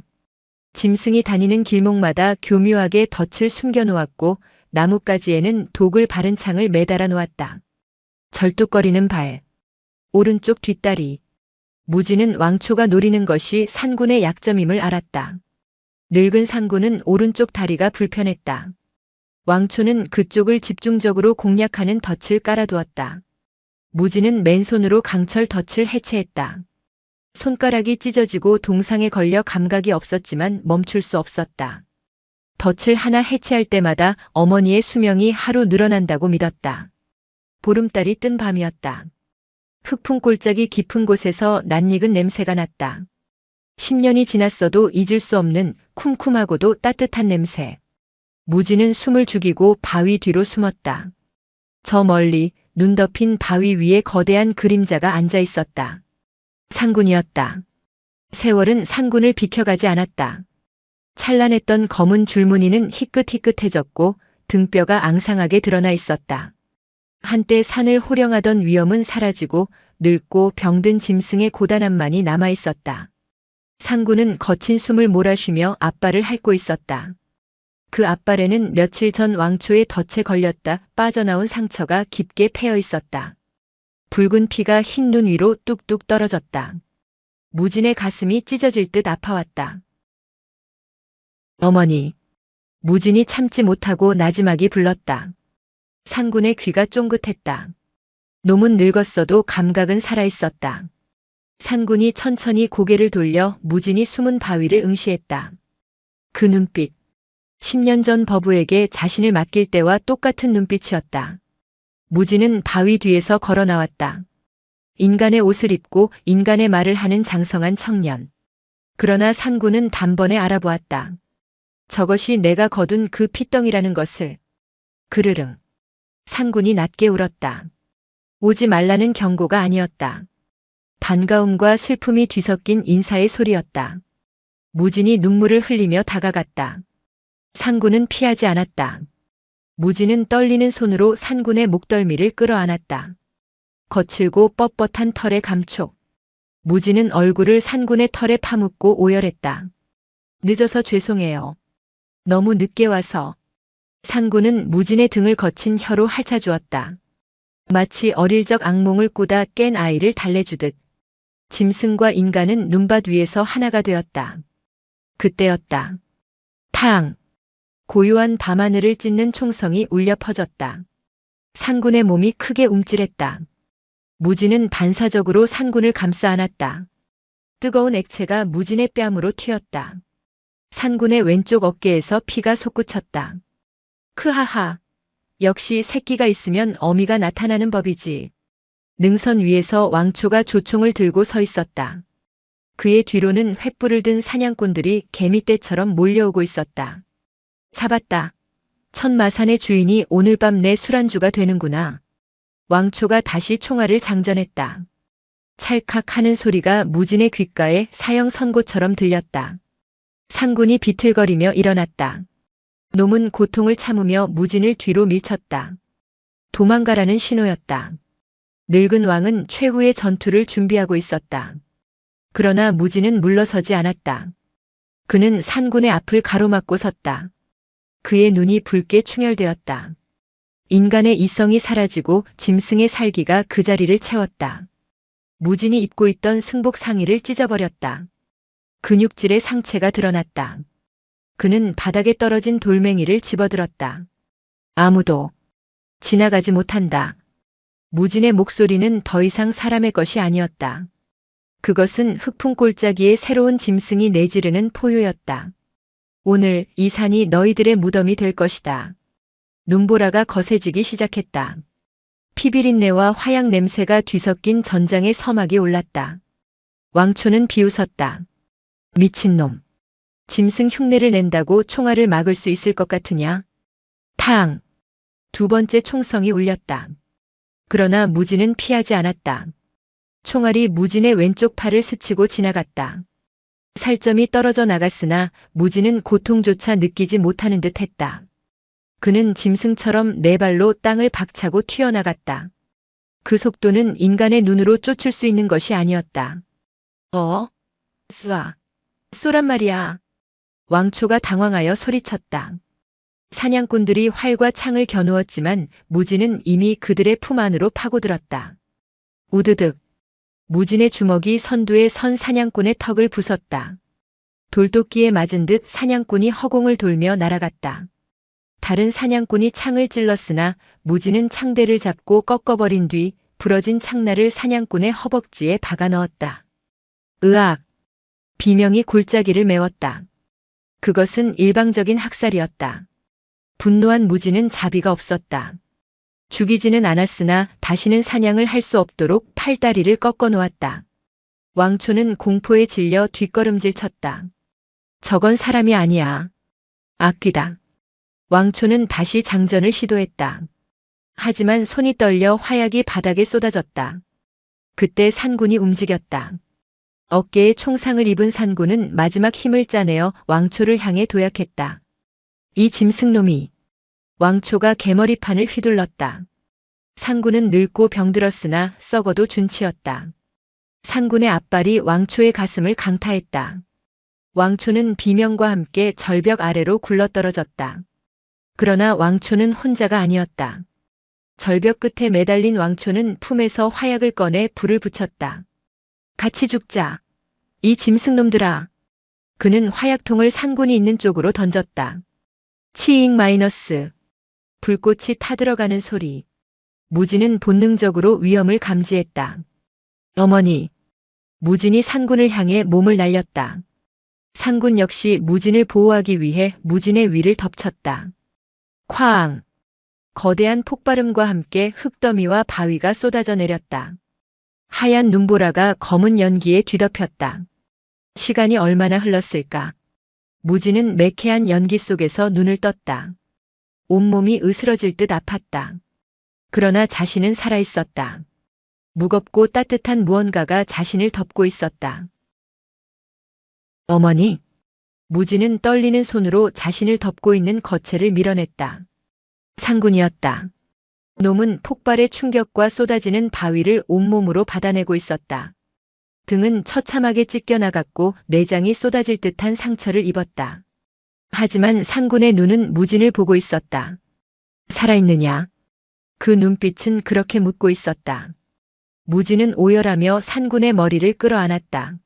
짐승이 다니는 길목마다 교묘하게 덫을 숨겨놓았고 나뭇가지에는 독을 바른 창을 매달아 놓았다. 절뚝거리는 발, 오른쪽 뒷다리, 무지는 왕초가 노리는 것이 산군의 약점임을 알았다. 늙은 산군은 오른쪽 다리가 불편했다. 왕초는 그쪽을 집중적으로 공략하는 덫을 깔아두었다. 무지는 맨손으로 강철 덫을 해체했다. 손가락이 찢어지고 동상에 걸려 감각이 없었지만 멈출 수 없었다. 덫을 하나 해체할 때마다 어머니의 수명이 하루 늘어난다고 믿었다. 보름달이 뜬 밤이었다. 흑풍 골짜기 깊은 곳에서 낯익은 냄새가 났다. 10년이 지났어도 잊을 수 없는 쿰쿰하고도 따뜻한 냄새. 무지는 숨을 죽이고 바위 뒤로 숨었다. 저 멀리 눈 덮인 바위 위에 거대한 그림자가 앉아 있었다. 상군이었다. 세월은 상군을 비켜가지 않았다. 찬란했던 검은 줄무늬는 희끗희끗해졌고 등뼈가 앙상하게 드러나 있었다. 한때 산을 호령하던 위엄은 사라지고 늙고 병든 짐승의 고단함만이 남아 있었다. 상군은 거친 숨을 몰아쉬며 앞발을 핥고 있었다. 그 앞발에는 며칠 전 왕초의 덫에 걸렸다 빠져나온 상처가 깊게 패여 있었다. 붉은 피가 흰 눈 위로 뚝뚝 떨어졌다. 무진의 가슴이 찢어질 듯 아파왔다. 어머니. 무진이 참지 못하고 나지막이 불렀다. 상군의 귀가 쫑긋했다. 놈은 늙었어도 감각은 살아있었다. 상군이 천천히 고개를 돌려 무진이 숨은 바위를 응시했다. 그 눈빛. 10년 전 버부에게 자신을 맡길 때와 똑같은 눈빛이었다. 무진은 바위 뒤에서 걸어 나왔다. 인간의 옷을 입고 인간의 말을 하는 장성한 청년. 그러나 상군은 단번에 알아보았다. 저것이 내가 거둔 그 핏덩이라는 것을. 그르릉. 상군이 낮게 울었다. 오지 말라는 경고가 아니었다. 반가움과 슬픔이 뒤섞인 인사의 소리였다. 무진이 눈물을 흘리며 다가갔다. 상군은 피하지 않았다. 무진은 떨리는 손으로 상군의 목덜미를 끌어안았다. 거칠고 뻣뻣한 털의 감촉. 무진은 얼굴을 상군의 털에 파묻고 오열했다. 늦어서 죄송해요. 너무 늦게 와서. 상군은 무진의 등을 거친 혀로 핥아주었다. 마치 어릴 적 악몽을 꾸다 깬 아이를 달래주듯. 짐승과 인간은 눈밭 위에서 하나가 되었다. 그때였다. 탕! 고요한 밤하늘을 찢는 총성이 울려 퍼졌다. 상군의 몸이 크게 움찔했다. 무진은 반사적으로 상군을 감싸 안았다. 뜨거운 액체가 무진의 뺨으로 튀었다. 상군의 왼쪽 어깨에서 피가 솟구쳤다. 크하하. 역시 새끼가 있으면 어미가 나타나는 법이지. 능선 위에서 왕초가 조총을 들고 서 있었다. 그의 뒤로는 횃불을 든 사냥꾼들이 개미떼처럼 몰려오고 있었다. 잡았다. 천마산의 주인이 오늘 밤 내 술안주가 되는구나. 왕초가 다시 총알을 장전했다. 찰칵 하는 소리가 무진의 귓가에 사형 선고처럼 들렸다. 상군이 비틀거리며 일어났다. 놈은 고통을 참으며 무진을 뒤로 밀쳤다. 도망가라는 신호였다. 늙은 왕은 최후의 전투를 준비하고 있었다. 그러나 무진은 물러서지 않았다. 그는 상군의 앞을 가로막고 섰다. 그의 눈이 붉게 충혈되었다. 인간의 이성이 사라지고 짐승의 살기가 그 자리를 채웠다. 무진이 입고 있던 승복 상의를 찢어버렸다. 근육질의 상체가 드러났다. 그는 바닥에 떨어진 돌멩이를 집어들었다. 아무도 지나가지 못한다. 무진의 목소리는 더 이상 사람의 것이 아니었다. 그것은 흑풍 골짜기의 새로운 짐승이 내지르는 포효였다. 오늘 이 산이 너희들의 무덤이 될 것이다. 눈보라가 거세지기 시작했다. 피비린내와 화약 냄새가 뒤섞인 전장의 서막이 올랐다. 왕초는 비웃었다. 미친놈. 짐승 흉내를 낸다고 총알을 막을 수 있을 것 같으냐? 탕! 두 번째 총성이 울렸다. 그러나 무진은 피하지 않았다. 총알이 무진의 왼쪽 팔을 스치고 지나갔다. 살점이 떨어져 나갔으나 무진은 고통조차 느끼지 못하는 듯 했다. 그는 짐승처럼 네 발로 땅을 박차고 튀어나갔다. 그 속도는 인간의 눈으로 쫓을 수 있는 것이 아니었다. 쏘아. 쏘란 말이야. 왕초가 당황하여 소리쳤다. 사냥꾼들이 활과 창을 겨누었지만 무진은 이미 그들의 품 안으로 파고들었다. 우드득. 무진의 주먹이 선두에 선 사냥꾼의 턱을 부쉈다. 돌도끼에 맞은 듯 사냥꾼이 허공을 돌며 날아갔다. 다른 사냥꾼이 창을 찔렀으나 무진은 창대를 잡고 꺾어버린 뒤 부러진 창날을 사냥꾼의 허벅지에 박아 넣었다. 으악! 비명이 골짜기를 메웠다. 그것은 일방적인 학살이었다. 분노한 무진은 자비가 없었다. 죽이지는 않았으나 다시는 사냥을 할 수 없도록 팔다리를 꺾어 놓았다. 왕초는 공포에 질려 뒷걸음질 쳤다. 저건 사람이 아니야. 악귀다. 왕초는 다시 장전을 시도했다. 하지만 손이 떨려 화약이 바닥에 쏟아졌다. 그때 산군이 움직였다. 어깨에 총상을 입은 산군은 마지막 힘을 짜내어 왕초를 향해 도약했다. 이 짐승놈이. 왕초가 개머리판을 휘둘렀다. 산군은 늙고 병들었으나 썩어도 준치였다. 산군의 앞발이 왕초의 가슴을 강타했다. 왕초는 비명과 함께 절벽 아래로 굴러떨어졌다. 그러나 왕초는 혼자가 아니었다. 절벽 끝에 매달린 왕초는 품에서 화약을 꺼내 불을 붙였다. 같이 죽자. 이 짐승놈들아. 그는 화약통을 산군이 있는 쪽으로 던졌다. 치잉 마이너스. 불꽃이 타들어가는 소리. 무진은 본능적으로 위험을 감지했다. 어머니. 무진이 산군을 향해 몸을 날렸다. 산군 역시 무진을 보호하기 위해 무진의 위를 덮쳤다. 쾅! 거대한 폭발음과 함께 흙더미와 바위가 쏟아져 내렸다. 하얀 눈보라가 검은 연기에 뒤덮였다. 시간이 얼마나 흘렀을까? 무진은 매캐한 연기 속에서 눈을 떴다. 온몸이 으스러질 듯 아팠다. 그러나 자신은 살아있었다. 무겁고 따뜻한 무언가가 자신을 덮고 있었다. 어머니. 무진은 떨리는 손으로 자신을 덮고 있는 거체를 밀어냈다. 산군이었다. 놈은 폭발의 충격과 쏟아지는 바위를 온몸으로 받아내고 있었다. 등은 처참하게 찢겨나갔고 내장이 쏟아질 듯한 상처를 입었다. 하지만 산군의 눈은 무진을 보고 있었다. 살아있느냐? 그 눈빛은 그렇게 묻고 있었다. 무진은 오열하며 산군의 머리를 끌어안았다.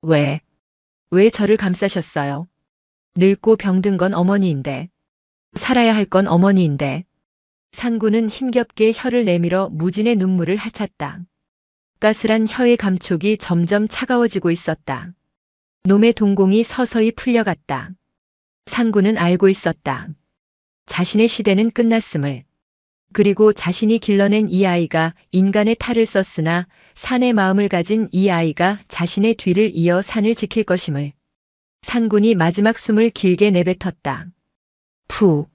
왜 저를 감싸셨어요? 늙고 병든 건 어머니인데. 살아야 할 건 어머니인데. 산군은 힘겹게 혀를 내밀어 무진의 눈물을 핥았다. 까슬한 혀의 감촉이 점점 차가워지고 있었다. 놈의 동공이 서서히 풀려갔다. 산군은 알고 있었다. 자신의 시대는 끝났음을. 그리고 자신이 길러낸 이 아이가 인간의 탈을 썼으나 산의 마음을 가진 이 아이가 자신의 뒤를 이어 산을 지킬 것임을. 산군이 마지막 숨을 길게 내뱉었다. 푸.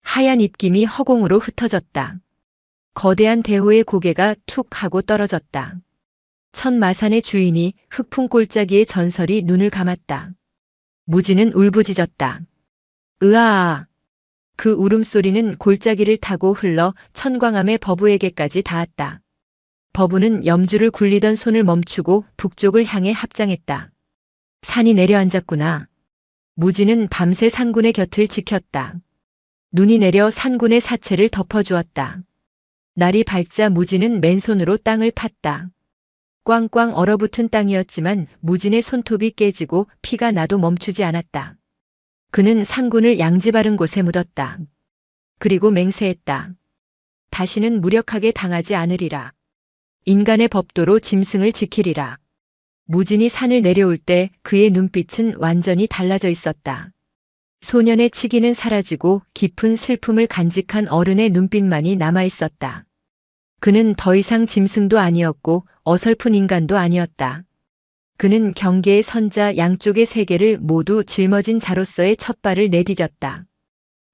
하얀 입김이 허공으로 흩어졌다. 거대한 대호의 고개가 툭 하고 떨어졌다. 천마산의 주인이 흑풍 골짜기의 전설이 눈을 감았다. 무진은 울부짖었다. 으아! 그 울음소리는 골짜기를 타고 흘러 천광암의 버부에게까지 닿았다. 버부는 염주를 굴리던 손을 멈추고 북쪽을 향해 합장했다. 산이 내려앉았구나. 무진은 밤새 산군의 곁을 지켰다. 눈이 내려 산군의 사체를 덮어주었다. 날이 밝자 무진은 맨손으로 땅을 팠다. 꽝꽝 얼어붙은 땅이었지만 무진의 손톱이 깨지고 피가 나도 멈추지 않았다. 그는 산군을 양지 바른 곳에 묻었다. 그리고 맹세했다. 다시는 무력하게 당하지 않으리라. 인간의 법도로 짐승을 지키리라. 무진이 산을 내려올 때 그의 눈빛은 완전히 달라져 있었다. 소년의 치기는 사라지고 깊은 슬픔을 간직한 어른의 눈빛만이 남아 있었다. 그는 더 이상 짐승도 아니었고 어설픈 인간도 아니었다. 그는 경계의 선자 양쪽의 세계를 모두 짊어진 자로서의 첫 발을 내디뎠다.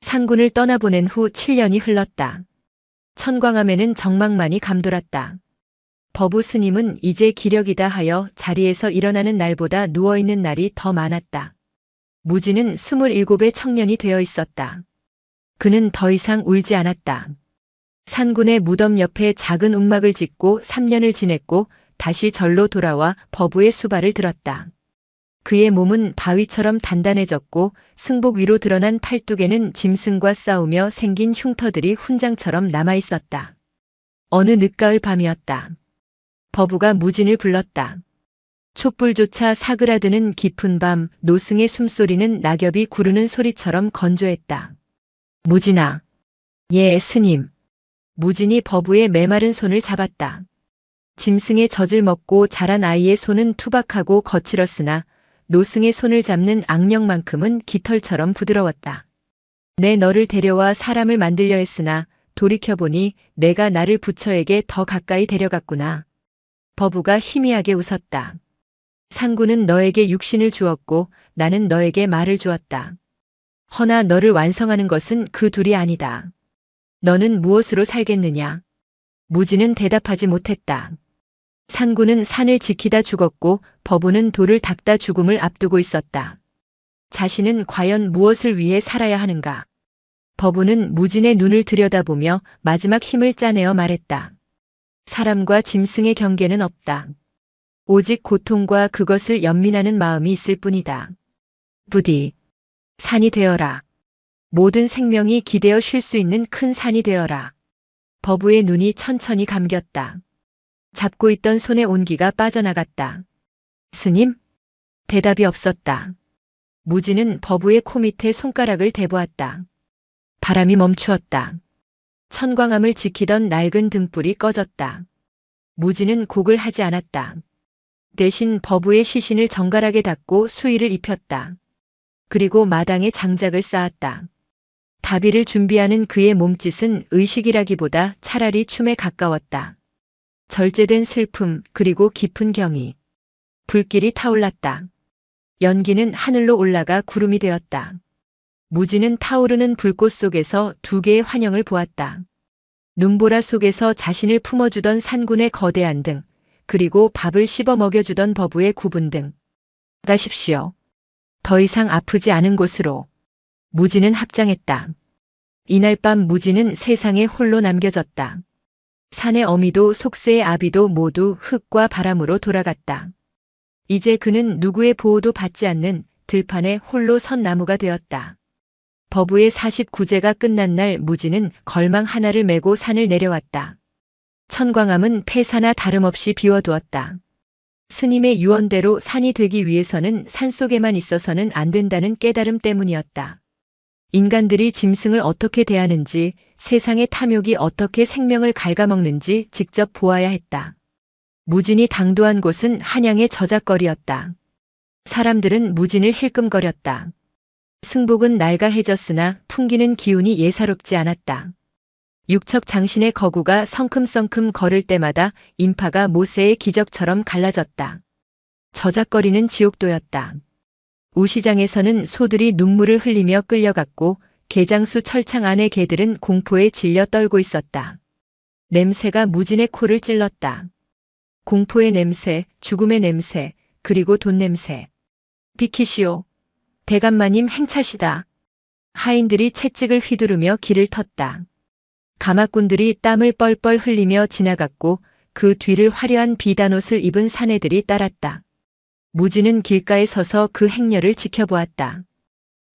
산군을 떠나보낸 후 7년이 흘렀다. 천광암에는 정막만이 감돌았다. 버부 스님은 이제 기력이다 하여 자리에서 일어나는 날보다 누워있는 날이 더 많았다. 무진은 27의 청년이 되어 있었다. 그는 더 이상 울지 않았다. 산군의 무덤 옆에 작은 움막을 짓고 3년을 지냈고 다시 절로 돌아와 버부의 수발을 들었다. 그의 몸은 바위처럼 단단해졌고 승복 위로 드러난 팔뚝에는 짐승과 싸우며 생긴 흉터들이 훈장처럼 남아 있었다. 어느 늦가을 밤이었다. 법우가 무진을 불렀다. 촛불조차 사그라드는 깊은 밤, 노승의 숨소리는 낙엽이 구르는 소리처럼 건조했다. 무진아. 예, 스님. 무진이 법우의 메마른 손을 잡았다. 짐승의 젖을 먹고 자란 아이의 손은 투박하고 거칠었으나 노승의 손을 잡는 악령만큼은 깃털처럼 부드러웠다. 내 너를 데려와 사람을 만들려 했으나 돌이켜보니 내가 나를 부처에게 더 가까이 데려갔구나. 법우가 희미하게 웃었다. 상구는 너에게 육신을 주었고 나는 너에게 말을 주었다. 허나 너를 완성하는 것은 그 둘이 아니다. 너는 무엇으로 살겠느냐? 무진은 대답하지 못했다. 상구는 산을 지키다 죽었고 법우는 돌을 닦다 죽음을 앞두고 있었다. 자신은 과연 무엇을 위해 살아야 하는가? 법우는 무진의 눈을 들여다보며 마지막 힘을 짜내어 말했다. 사람과 짐승의 경계는 없다. 오직 고통과 그것을 연민하는 마음이 있을 뿐이다. 부디 산이 되어라. 모든 생명이 기대어 쉴 수 있는 큰 산이 되어라. 법우의 눈이 천천히 감겼다. 잡고 있던 손의 온기가 빠져나갔다. 스님? 대답이 없었다. 무진은 법우의 코 밑에 손가락을 대보았다. 바람이 멈추었다. 천광암을 지키던 낡은 등불이 꺼졌다. 무진은 곡을 하지 않았다. 대신 법우의 시신을 정갈하게 닦고 수의를 입혔다. 그리고 마당에 장작을 쌓았다. 다비를 준비하는 그의 몸짓은 의식이라기보다 차라리 춤에 가까웠다. 절제된 슬픔 그리고 깊은 경의. 불길이 타올랐다. 연기는 하늘로 올라가 구름이 되었다. 무진은 타오르는 불꽃 속에서 두 개의 환영을 보았다. 눈보라 속에서 자신을 품어주던 산군의 거대한 등, 그리고 밥을 씹어 먹여주던 법우의 구분 등. 가십시오. 더 이상 아프지 않은 곳으로. 무진은 합장했다. 이날 밤 무진은 세상에 홀로 남겨졌다. 산의 어미도 속세의 아비도 모두 흙과 바람으로 돌아갔다. 이제 그는 누구의 보호도 받지 않는 들판에 홀로 선 나무가 되었다. 법우의 49제가 끝난 날 무진은 걸망 하나를 메고 산을 내려왔다. 천광암은 폐사나 다름없이 비워두었다. 스님의 유언대로 산이 되기 위해서는 산속에만 있어서는 안 된다는 깨달음 때문이었다. 인간들이 짐승을 어떻게 대하는지, 세상의 탐욕이 어떻게 생명을 갉아먹는지 직접 보아야 했다. 무진이 당도한 곳은 한양의 저작거리였다. 사람들은 무진을 힐끔거렸다. 승복은 낡아해졌으나 풍기는 기운이 예사롭지 않았다. 육척 장신의 거구가 성큼성큼 걸을 때마다 인파가 모세의 기적처럼 갈라졌다. 저작거리는 지옥도였다. 우시장에서는 소들이 눈물을 흘리며 끌려갔고 개장수 철창 안의 개들은 공포에 질려 떨고 있었다. 냄새가 무진의 코를 찔렀다. 공포의 냄새, 죽음의 냄새, 그리고 돈 냄새. 비키시오. 대감마님 행차시다. 하인들이 채찍을 휘두르며 길을 텄다. 가마꾼들이 땀을 뻘뻘 흘리며 지나갔고 그 뒤를 화려한 비단옷을 입은 사내들이 따랐다. 무진은 길가에 서서 그 행렬을 지켜보았다.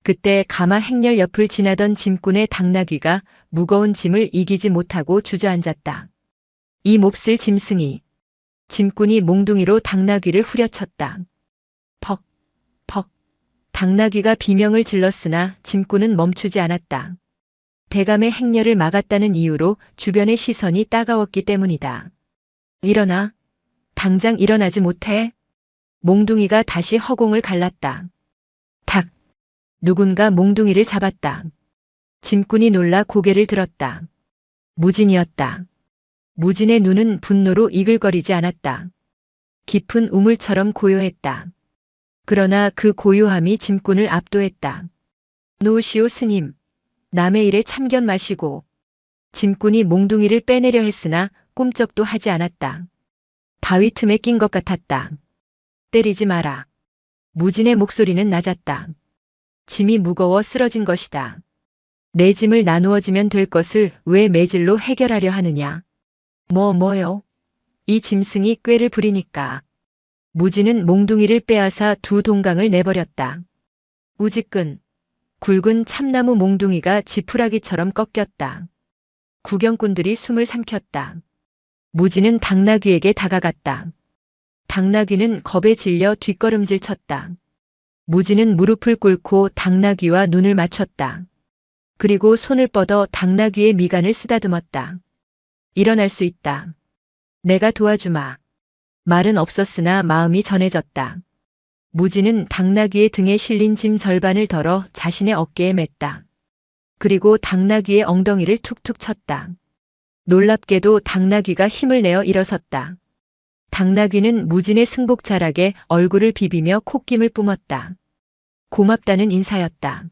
그때 가마 행렬 옆을 지나던 짐꾼의 당나귀가 무거운 짐을 이기지 못하고 주저앉았다. 이 몹쓸 짐승이. 짐꾼이 몽둥이로 당나귀를 후려쳤다. 퍽, 퍽. 당나귀가 비명을 질렀으나 짐꾼은 멈추지 않았다. 대감의 행렬을 막았다는 이유로 주변의 시선이 따가웠기 때문이다. 일어나. 당장 일어나지 못해. 몽둥이가 다시 허공을 갈랐다. 탁. 누군가 몽둥이를 잡았다. 짐꾼이 놀라 고개를 들었다. 무진이었다. 무진의 눈은 분노로 이글거리지 않았다. 깊은 우물처럼 고요했다. 그러나 그 고요함이 짐꾼을 압도했다. 놓으시오 스님. 남의 일에 참견 마시고. 짐꾼이 몽둥이를 빼내려 했으나 꿈쩍도 하지 않았다. 바위 틈에 낀 것 같았다. 때리지 마라. 무진의 목소리는 낮았다. 짐이 무거워 쓰러진 것이다. 내 짐을 나누어지면 될 것을 왜 매질로 해결하려 하느냐. 뭐요? 이 짐승이 꾀를 부리니까. 무진은 몽둥이를 빼앗아 두 동강을 내버렸다. 우지끈. 굵은 참나무 몽둥이가 지푸라기처럼 꺾였다. 구경꾼들이 숨을 삼켰다. 무지는 당나귀에게 다가갔다. 당나귀는 겁에 질려 뒷걸음질 쳤다. 무지는 무릎을 꿇고 당나귀와 눈을 맞췄다. 그리고 손을 뻗어 당나귀의 미간을 쓰다듬었다. 일어날 수 있다. 내가 도와주마. 말은 없었으나 마음이 전해졌다. 무지는 당나귀의 등에 실린 짐 절반을 덜어 자신의 어깨에 맸다. 그리고 당나귀의 엉덩이를 툭툭 쳤다. 놀랍게도 당나귀가 힘을 내어 일어섰다. 당나귀는 무진의 승복 자락에 얼굴을 비비며 콧김을 뿜었다. 고맙다는 인사였다.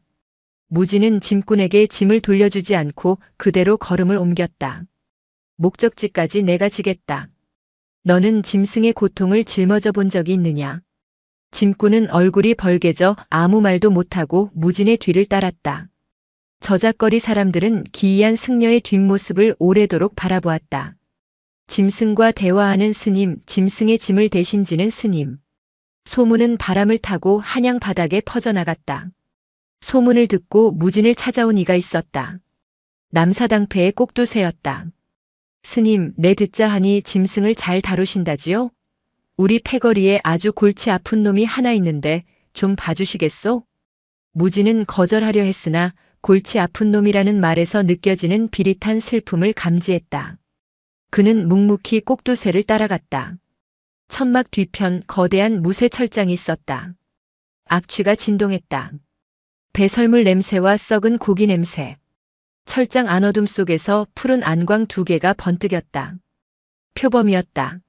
무진은 짐꾼에게 짐을 돌려주지 않고 그대로 걸음을 옮겼다. 목적지까지 내가 지겠다. 너는 짐승의 고통을 짊어져 본 적이 있느냐? 짐꾼은 얼굴이 벌개져 아무 말도 못하고 무진의 뒤를 따랐다. 저작거리 사람들은 기이한 승려의 뒷모습을 오래도록 바라보았다. 짐승과 대화하는 스님, 짐승의 짐을 대신 지는 스님. 소문은 바람을 타고 한양 바닥에 퍼져나갔다. 소문을 듣고 무진을 찾아온 이가 있었다. 남사당패의 꼭두새였다. 스님, 내 듣자 하니 짐승을 잘 다루신다지요? 우리 패거리에 아주 골치 아픈 놈이 하나 있는데 좀 봐주시겠소? 무진은 거절하려 했으나 골치 아픈 놈이라는 말에서 느껴지는 비릿한 슬픔을 감지했다. 그는 묵묵히 꼭두새를 따라갔다. 천막 뒤편 거대한 무쇠 철장이 있었다. 악취가 진동했다. 배설물 냄새와 썩은 고기 냄새. 철장 안어둠 속에서 푸른 안광 2개가 번뜩였다. 표범이었다.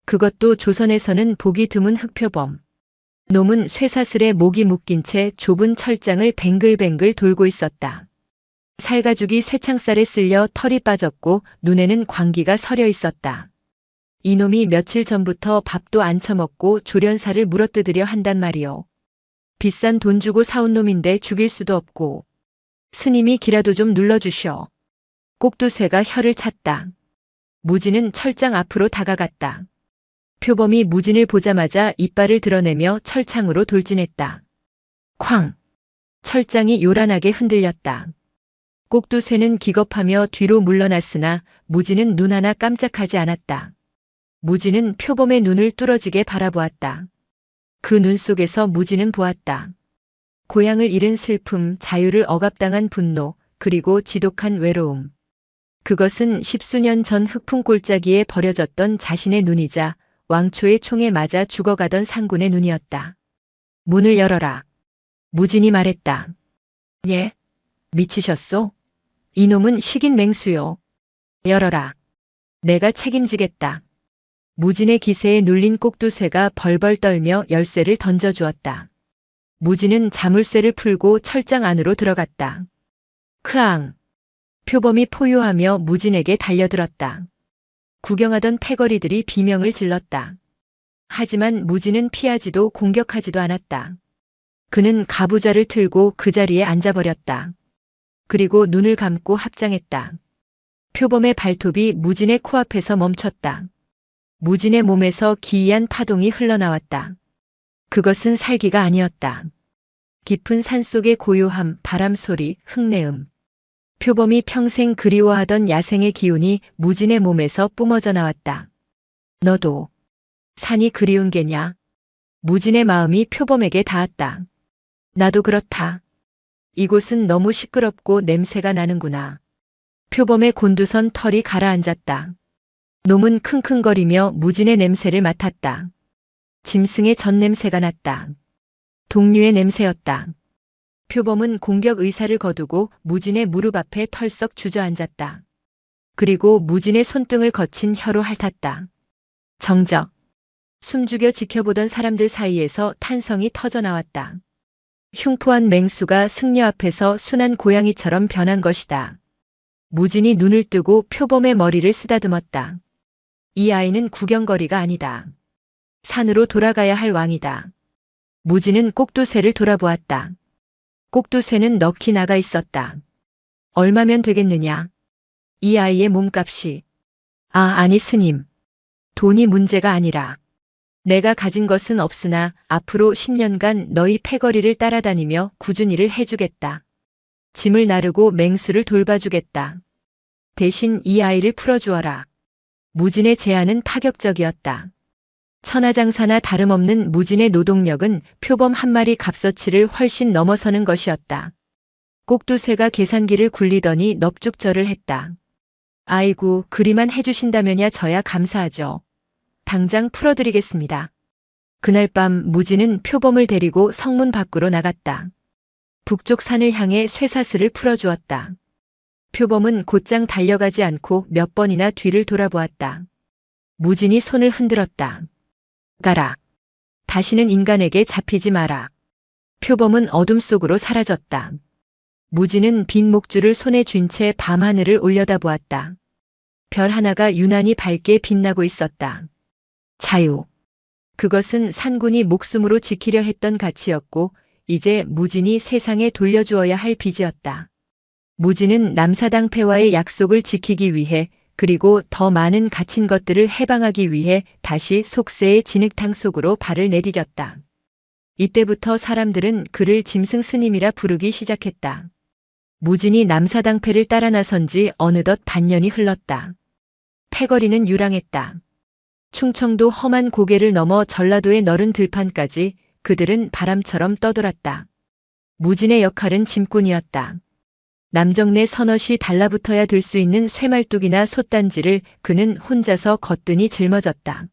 그것도 조선에서는 보기 드문 흑표범. 놈은 쇠사슬에 목이 묶인 채 좁은 철장을 뱅글뱅글 돌고 있었다. 살가죽이 쇠창살에 쓸려 털이 빠졌고 눈에는 광기가 서려 있었다. 이놈이 며칠 전부터 밥도 안 처먹고 조련사를 물어뜯으려 한단 말이오. 비싼 돈 주고 사온 놈인데 죽일 수도 없고. 스님이 기라도 좀 눌러주시오. 꼭두새가 혀를 찼다. 무진은 철장 앞으로 다가갔다. 표범이 무진을 보자마자 이빨을 드러내며 철창으로 돌진했다. 쾅! 철장이 요란하게 흔들렸다. 꼭두새는 기겁하며 뒤로 물러났으나 무진은 눈 하나 깜짝하지 않았다. 무진은 표범의 눈을 뚫어지게 바라보았다. 그 눈 속에서 무진은 보았다. 고향을 잃은 슬픔, 자유를 억압당한 분노, 그리고 지독한 외로움. 그것은 10수년 전 흑풍 골짜기에 버려졌던 자신의 눈이자 왕초의 총에 맞아 죽어가던 상군의 눈이었다. 문을 열어라. 무진이 말했다. 예? 미치셨소? 이놈은 식인 맹수요. 열어라. 내가 책임지겠다. 무진의 기세에 눌린 꼭두새가 벌벌 떨며 열쇠를 던져주었다. 무진은 자물쇠를 풀고 철장 안으로 들어갔다. 크앙! 표범이 포효하며 무진에게 달려들었다. 구경하던 패거리들이 비명을 질렀다. 하지만 무진은 피하지도 공격하지도 않았다. 그는 가부좌를 틀고 그 자리에 앉아버렸다. 그리고 눈을 감고 합장했다. 표범의 발톱이 무진의 코앞에서 멈췄다. 무진의 몸에서 기이한 파동이 흘러나왔다. 그것은 살기가 아니었다. 깊은 산속의 고요함, 바람소리, 흙내음. 표범이 평생 그리워하던 야생의 기운이 무진의 몸에서 뿜어져 나왔다. 너도 산이 그리운 게냐? 무진의 마음이 표범에게 닿았다. 나도 그렇다. 이곳은 너무 시끄럽고 냄새가 나는구나. 표범의 곤두선 털이 가라앉았다. 놈은 킁킁거리며 무진의 냄새를 맡았다. 짐승의 젖냄새가 났다. 동류의 냄새였다. 표범은 공격 의사를 거두고 무진의 무릎 앞에 털썩 주저앉았다. 그리고 무진의 손등을 거친 혀로 핥았다. 정적. 숨죽여 지켜보던 사람들 사이에서 탄성이 터져나왔다. 흉포한 맹수가 승려 앞에서 순한 고양이처럼 변한 것이다. 무진이 눈을 뜨고 표범의 머리를 쓰다듬었다. 이 아이는 구경거리가 아니다. 산으로 돌아가야 할 왕이다. 무진은 꼭두새를 돌아보았다. 꼭두새는 넋이 나가 있었다. 얼마면 되겠느냐? 이 아이의 몸값이. 아니 스님. 돈이 문제가 아니라. 내가 가진 것은 없으나 앞으로 10년간 너희 패거리를 따라다니며 꾸준히 일을 해주겠다. 짐을 나르고 맹수를 돌봐주겠다. 대신 이 아이를 풀어주어라. 무진의 제안은 파격적이었다. 천하장사나 다름없는 무진의 노동력은 표범 한 마리 값어치를 훨씬 넘어서는 것이었다. 꼭두쇠가 계산기를 굴리더니 넙죽절을 했다. 아이고, 그리만 해주신다면야 저야 감사하죠. 당장 풀어드리겠습니다. 그날 밤 무진은 표범을 데리고 성문 밖으로 나갔다. 북쪽 산을 향해 쇠사슬을 풀어주었다. 표범은 곧장 달려가지 않고 몇 번이나 뒤를 돌아보았다. 무진이 손을 흔들었다. 가라. 다시는 인간에게 잡히지 마라. 표범은 어둠 속으로 사라졌다. 무진은 빈 목줄을 손에 쥔 채 밤하늘을 올려다보았다. 별 하나가 유난히 밝게 빛나고 있었다. 자유. 그것은 산군이 목숨으로 지키려 했던 가치였고 이제 무진이 세상에 돌려주어야 할 빚이었다. 무진은 남사당패와의 약속을 지키기 위해 그리고 더 많은 갇힌 것들을 해방하기 위해 다시 속세의 진흙탕 속으로 발을 내디뎠다. 이때부터 사람들은 그를 짐승 스님이라 부르기 시작했다. 무진이 남사당패를 따라 나선 지 어느덧 반년이 흘렀다. 패거리는 유랑했다. 충청도 험한 고개를 넘어 전라도의 너른 들판까지 그들은 바람처럼 떠돌았다. 무진의 역할은 짐꾼이었다. 남정네 서너시 달라붙어야 들 수 있는 쇠말뚝이나 솥단지를 그는 혼자서 거뜬히 짊어졌다.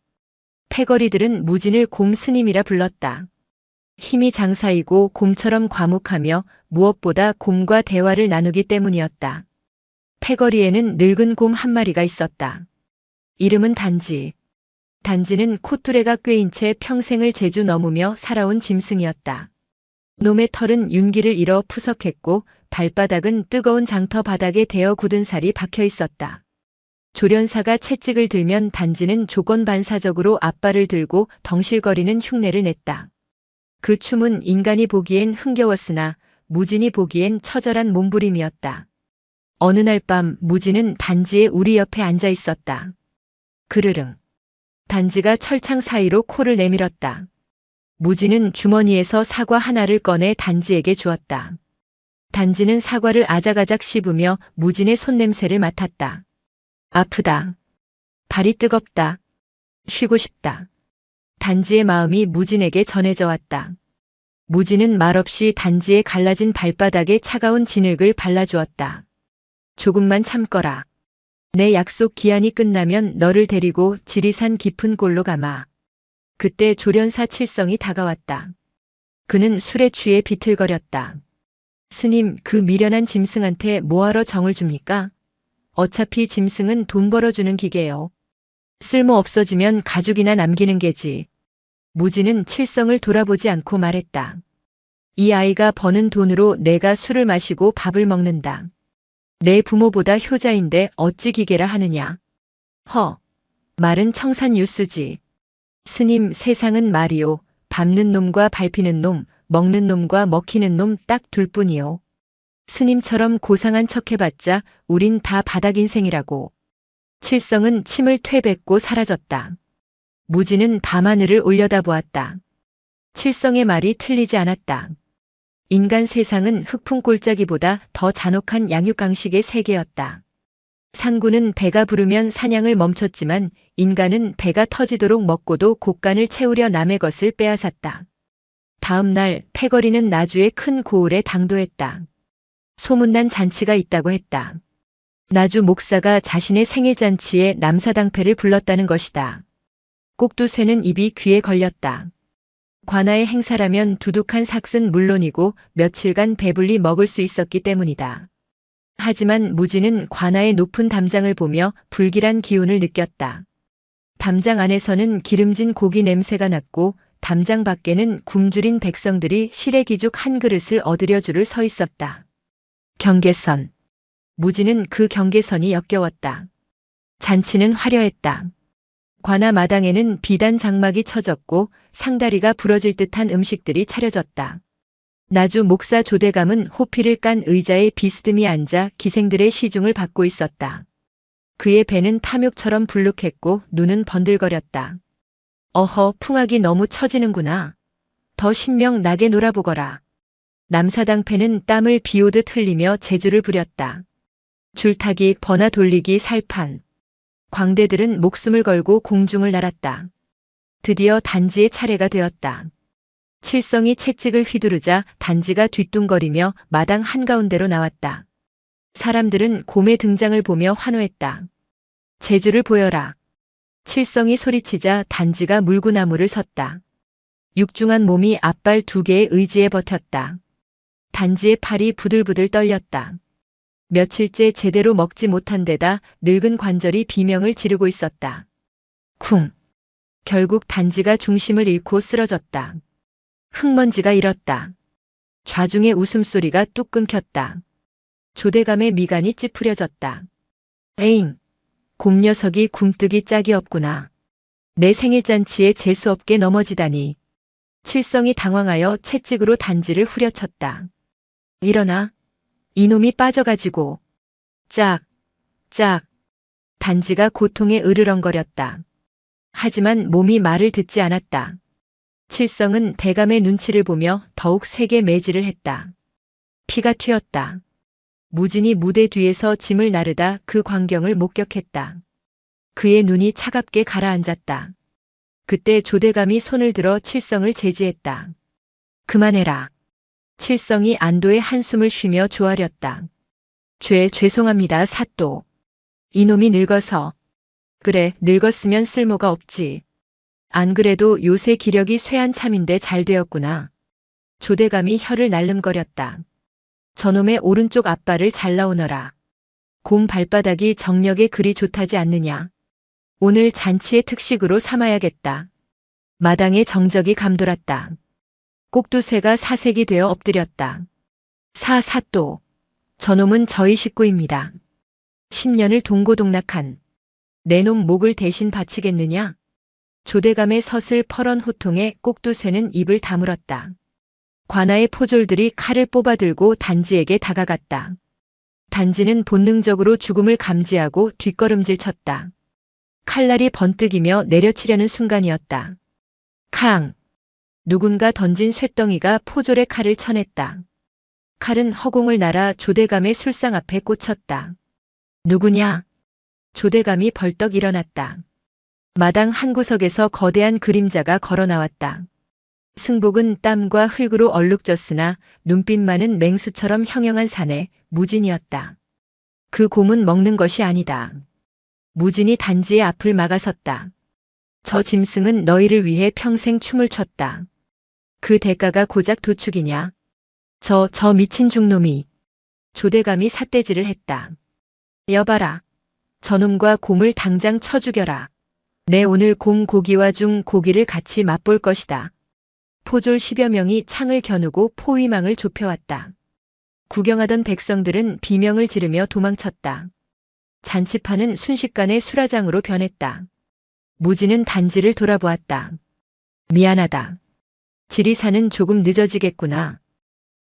패거리들은 무진을 곰 스님이라 불렀다. 힘이 장사이고 곰처럼 과묵하며 무엇보다 곰과 대화를 나누기 때문이었다. 패거리에는 늙은 곰 한 마리가 있었다. 이름은 단지. 단지는 콧두레가 꿰인 채 평생을 제주 넘으며 살아온 짐승이었다. 놈의 털은 윤기를 잃어 푸석했고 발바닥은 뜨거운 장터 바닥에 대어 굳은 살이 박혀 있었다. 조련사가 채찍을 들면 단지는 조건반사적으로 앞발을 들고 덩실거리는 흉내를 냈다. 그 춤은 인간이 보기엔 흥겨웠으나 무진이 보기엔 처절한 몸부림이었다. 어느 날 밤 무진은 단지의 우리 옆에 앉아 있었다. 그르릉. 단지가 철창 사이로 코를 내밀었다. 무진은 주머니에서 사과 하나를 꺼내 단지에게 주었다. 단지는 사과를 아작아작 씹으며 무진의 손냄새를 맡았다. 아프다. 발이 뜨겁다. 쉬고 싶다. 단지의 마음이 무진에게 전해져 왔다. 무진은 말없이 단지의 갈라진 발바닥에 차가운 진흙을 발라주었다. 조금만 참거라. 내 약속 기한이 끝나면 너를 데리고 지리산 깊은 골로 가마. 그때 조련사 칠성이 다가왔다. 그는 술에 취해 비틀거렸다. 스님, 그 미련한 짐승한테 뭐하러 정을 줍니까? 어차피 짐승은 돈 벌어주는 기계요. 쓸모 없어지면 가죽이나 남기는 게지. 무진은 칠성을 돌아보지 않고 말했다. 이 아이가 버는 돈으로 내가 술을 마시고 밥을 먹는다. 내 부모보다 효자인데 어찌 기계라 하느냐. 허. 말은 청산유수지. 스님, 세상은 말이요. 밟는 놈과 밟히는 놈, 먹는 놈과 먹히는 놈 딱 둘뿐이요. 스님처럼 고상한 척해봤자 우린 다 바닥 인생이라고. 칠성은 침을 퇴뱉고 사라졌다. 무진은 밤하늘을 올려다보았다. 칠성의 말이 틀리지 않았다. 인간 세상은 흑풍골짜기보다 더 잔혹한 양육강식의 세계였다. 상구는 배가 부르면 사냥을 멈췄지만 인간은 배가 터지도록 먹고도 곡간을 채우려 남의 것을 빼앗았다. 다음 날 패거리는 나주의 큰 고을에 당도했다. 소문난 잔치가 있다고 했다. 나주 목사가 자신의 생일잔치에 남사당패를 불렀다는 것이다. 꼭두쇠는 입이 귀에 걸렸다. 관아의 행사라면 두둑한 삭은 물론이고 며칠간 배불리 먹을 수 있었기 때문이다. 하지만 무진은 관아의 높은 담장을 보며 불길한 기운을 느꼈다. 담장 안에서는 기름진 고기 냄새가 났고 담장 밖에는 굶주린 백성들이 실의 기죽 한 그릇을 얻으려 줄을 서 있었다. 경계선. 무진은 그 경계선이 역겨웠다. 잔치는 화려했다. 관아 마당에는 비단 장막이 쳐졌고 상다리가 부러질 듯한 음식들이 차려졌다. 나주 목사 조대감은 호피를 깐 의자에 비스듬히 앉아 기생들의 시중을 받고 있었다. 그의 배는 탐욕처럼 불룩했고 눈은 번들거렸다. 어허, 풍악이 너무 처지는구나. 더 신명 나게 놀아보거라. 남사당패는 땀을 비오듯 흘리며 재주를 부렸다. 줄타기, 버나 돌리기, 살판. 광대들은 목숨을 걸고 공중을 날았다. 드디어 단지의 차례가 되었다. 칠성이 채찍을 휘두르자 단지가 뒤뚱거리며 마당 한가운데로 나왔다. 사람들은 곰의 등장을 보며 환호했다. 재주를 보여라. 칠성이 소리치자 단지가 물구나무를 섰다. 육중한 몸이 앞발 2개의 의지에 버텼다. 단지의 팔이 부들부들 떨렸다. 며칠째 제대로 먹지 못한 데다 늙은 관절이 비명을 지르고 있었다. 쿵. 결국 단지가 중심을 잃고 쓰러졌다. 흙먼지가 일었다. 좌중의 웃음소리가 뚝 끊겼다. 조대감의 미간이 찌푸려졌다. 에잉. 곰 녀석이 굼뜨기 짝이 없구나. 내 생일잔치에 재수없게 넘어지다니. 칠성이 당황하여 채찍으로 단지를 후려쳤다. 일어나. 이놈이 빠져가지고. 짝, 짝. 단지가 고통에 으르렁거렸다. 하지만 몸이 말을 듣지 않았다. 칠성은 대감의 눈치를 보며 더욱 세게 매질을 했다. 피가 튀었다. 무진이 무대 뒤에서 짐을 나르다 그 광경을 목격했다. 그의 눈이 차갑게 가라앉았다. 그때 조대감이 손을 들어 칠성을 제지했다. 그만해라. 칠성이 안도의 한숨을 쉬며 조아렸다. 죄송합니다, 사또. 이놈이 늙어서. 그래, 늙었으면 쓸모가 없지. 안 그래도 요새 기력이 쇠한 참인데 잘 되었구나. 조대감이 혀를 날름거렸다. 저놈의 오른쪽 앞발을 잘라오너라. 곰 발바닥이 정력에 그리 좋다지 않느냐. 오늘 잔치의 특식으로 삼아야겠다. 마당에 정적이 감돌았다. 꼭두새가 사색이 되어 엎드렸다. 사또. 저놈은 저희 식구입니다. 10년을 동고동락한. 내 놈 목을 대신 바치겠느냐? 조대감의 서슬 퍼런 호통에 꼭두새는 입을 다물었다. 관아의 포졸들이 칼을 뽑아들고 단지에게 다가갔다. 단지는 본능적으로 죽음을 감지하고 뒷걸음질 쳤다. 칼날이 번뜩이며 내려치려는 순간이었다. 캉! 누군가 던진 쇳덩이가 포졸의 칼을 쳐냈다. 칼은 허공을 날아 조대감의 술상 앞에 꽂혔다. 누구냐? 조대감이 벌떡 일어났다. 마당 한 구석에서 거대한 그림자가 걸어 나왔다. 승복은 땀과 흙으로 얼룩졌으나 눈빛만은 맹수처럼 형형한 사내 무진이었다. 그 곰은 먹는 것이 아니다. 무진이 단지의 앞을 막아섰다. 저 짐승은 너희를 위해 평생 춤을 췄다. 그 대가가 고작 도축이냐? 저 미친 중놈이. 조대감이 삿대질을 했다. 여봐라. 저놈과 곰을 당장 쳐 죽여라. 내 오늘 곰 고기와 중 고기를 같이 맛볼 것이다. 포졸 10여 명이 창을 겨누고 포위망을 좁혀왔다. 구경하던 백성들은 비명을 지르며 도망쳤다. 잔치판은 순식간에 수라장으로 변했다. 무진은 단지를 돌아보았다. 미안하다. 지리사는 조금 늦어지겠구나.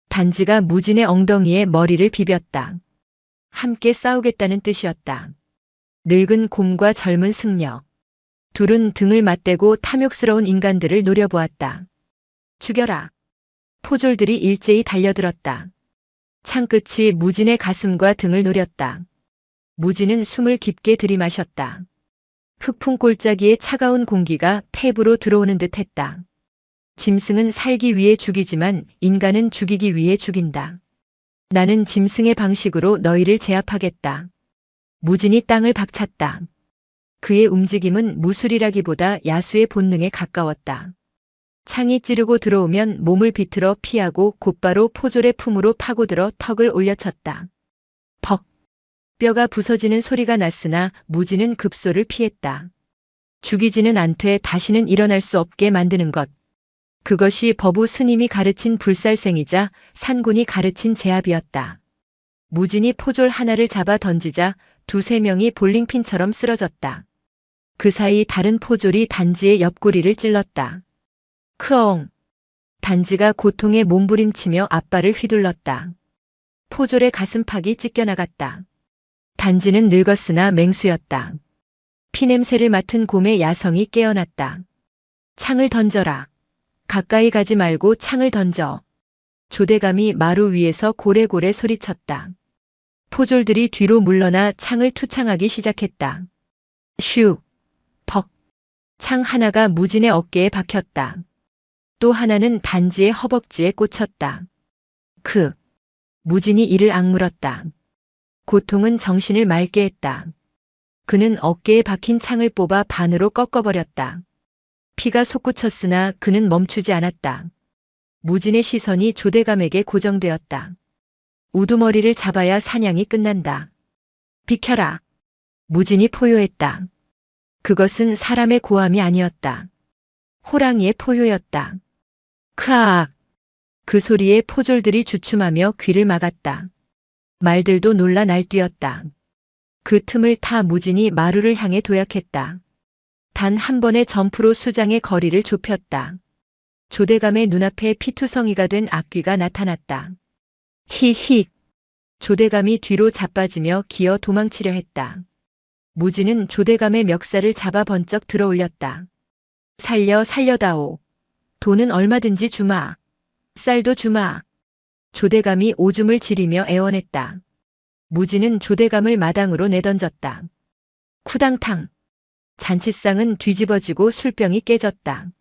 단지가 무진의 엉덩이에 머리를 비볐다. 함께 싸우겠다는 뜻이었다. 늙은 곰과 젊은 승려. 둘은 등을 맞대고 탐욕스러운 인간들을 노려보았다. 죽여라. 포졸들이 일제히 달려들었다. 창끝이 무진의 가슴과 등을 노렸다. 무진은 숨을 깊게 들이마셨다. 흑풍 골짜기의 차가운 공기가 폐부로 들어오는 듯 했다. 짐승은 살기 위해 죽이지만 인간은 죽이기 위해 죽인다. 나는 짐승의 방식으로 너희를 제압하겠다. 무진이 땅을 박찼다. 그의 움직임은 무술이라기보다 야수의 본능에 가까웠다. 창이 찌르고 들어오면 몸을 비틀어 피하고 곧바로 포졸의 품으로 파고들어 턱을 올려쳤다. 벅! 뼈가 부서지는 소리가 났으나 무진은 급소를 피했다. 죽이지는 않되 다시는 일어날 수 없게 만드는 것. 그것이 법우 스님이 가르친 불살생이자 산군이 가르친 제압이었다. 무진이 포졸 하나를 잡아 던지자 2~3명이 볼링핀처럼 쓰러졌다. 그 사이 다른 포졸이 단지의 옆구리를 찔렀다. 크엉! 단지가 고통에 몸부림치며 앞발을 휘둘렀다. 포졸의 가슴팍이 찢겨나갔다. 단지는 늙었으나 맹수였다. 피냄새를 맡은 곰의 야성이 깨어났다. 창을 던져라. 가까이 가지 말고 창을 던져. 조대감이 마루 위에서 고래고래 소리쳤다. 포졸들이 뒤로 물러나 창을 투창하기 시작했다. 슉, 퍽. 창 하나가 무진의 어깨에 박혔다. 또 하나는 단지의 허벅지에 꽂혔다. 무진이 이를 악물었다. 고통은 정신을 맑게 했다. 그는 어깨에 박힌 창을 뽑아 반으로 꺾어버렸다. 피가 솟구쳤으나 그는 멈추지 않았다. 무진의 시선이 조대감에게 고정되었다. 우두머리를 잡아야 사냥이 끝난다. 비켜라. 무진이 포효했다. 그것은 사람의 고함이 아니었다. 호랑이의 포효였다. 크아악. 그 소리에 포졸들이 주춤하며 귀를 막았다. 말들도 놀라 날뛰었다. 그 틈을 타 무진이 마루를 향해 도약했다. 단 한 번의 점프로 수장의 거리를 좁혔다. 조대감의 눈앞에 피투성이가 된 악귀가 나타났다. 히익. 조대감이 뒤로 자빠지며 기어 도망치려 했다. 무진은 조대감의 멱살을 잡아 번쩍 들어올렸다. 살려다오. 돈은 얼마든지 주마. 쌀도 주마. 조대감이 오줌을 지리며 애원했다. 무진은 조대감을 마당으로 내던졌다. 쿠당탕. 잔치상은 뒤집어지고 술병이 깨졌다.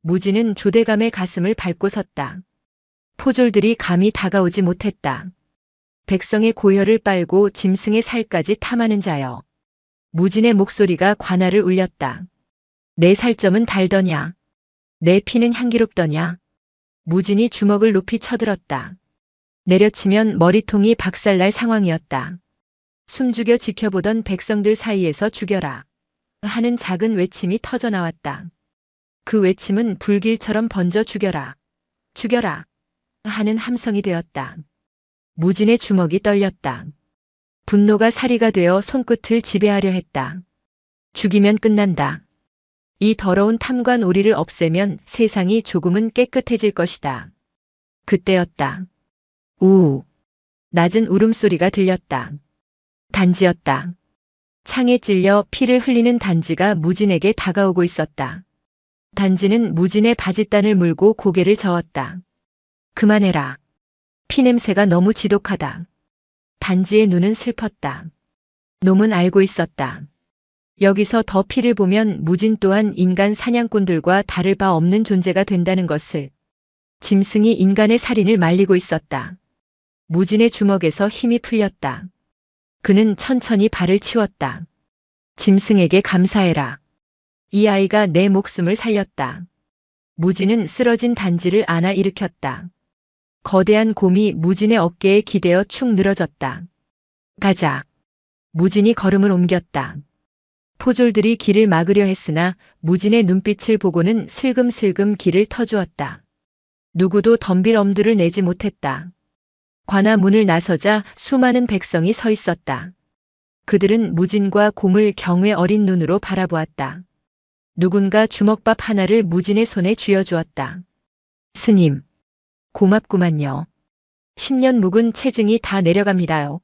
무진은 조대감의 가슴을 밟고 섰다. 포졸들이 감히 다가오지 못했다. 백성의 고혈을 빨고 짐승의 살까지 탐하는 자여. 무진의 목소리가 관할을 울렸다. 내 살점은 달더냐? 내 피는 향기롭더냐? 무진이 주먹을 높이 쳐들었다. 내려치면 머리통이 박살날 상황이었다. 숨죽여 지켜보던 백성들 사이에서 죽여라 하는 작은 외침이 터져나왔다. 그 외침은 불길처럼 번져 죽여라, 죽여라 하는 함성이 되었다. 무진의 주먹이 떨렸다. 분노가 사리가 되어 손끝을 지배하려 했다. 죽이면 끝난다. 이 더러운 탐관 오리를 없애면 세상이 조금은 깨끗해질 것이다. 그때였다. 우우. 낮은 울음소리가 들렸다. 단지였다. 창에 찔려 피를 흘리는 단지가 무진에게 다가오고 있었다. 단지는 무진의 바짓단을 물고 고개를 저었다. 그만해라. 피냄새가 너무 지독하다. 단지의 눈은 슬펐다. 놈은 알고 있었다. 여기서 더 피를 보면 무진 또한 인간 사냥꾼들과 다를 바 없는 존재가 된다는 것을. 짐승이 인간의 살인을 말리고 있었다. 무진의 주먹에서 힘이 풀렸다. 그는 천천히 발을 치웠다. 짐승에게 감사해라. 이 아이가 내 목숨을 살렸다. 무진은 쓰러진 단지를 안아 일으켰다. 거대한 곰이 무진의 어깨에 기대어 축 늘어졌다. 가자. 무진이 걸음을 옮겼다. 포졸들이 길을 막으려 했으나 무진의 눈빛을 보고는 슬금슬금 길을 터주었다. 누구도 덤빌 엄두를 내지 못했다. 관아 문을 나서자 수많은 백성이 서 있었다. 그들은 무진과 곰을 경외 어린 눈으로 바라보았다. 누군가 주먹밥 하나를 무진의 손에 쥐어주었다. 스님, 고맙구만요. 10년 묵은 체증이 다 내려갑니다요.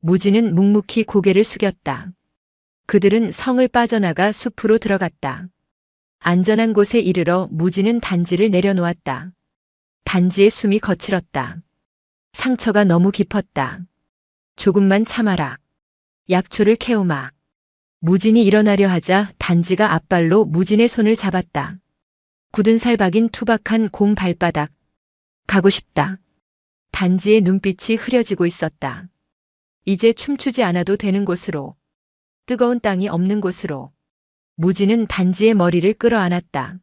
무진은 묵묵히 고개를 숙였다. 그들은 성을 빠져나가 숲으로 들어갔다. 안전한 곳에 이르러 무진은 단지를 내려놓았다. 단지의 숨이 거칠었다. 상처가 너무 깊었다. 조금만 참아라. 약초를 캐오마. 무진이 일어나려 하자 단지가 앞발로 무진의 손을 잡았다. 굳은 살 박인 투박한 곰 발바닥. 가고 싶다. 단지의 눈빛이 흐려지고 있었다. 이제 춤추지 않아도 되는 곳으로. 뜨거운 땅이 없는 곳으로. 무진은 단지의 머리를 끌어안았다.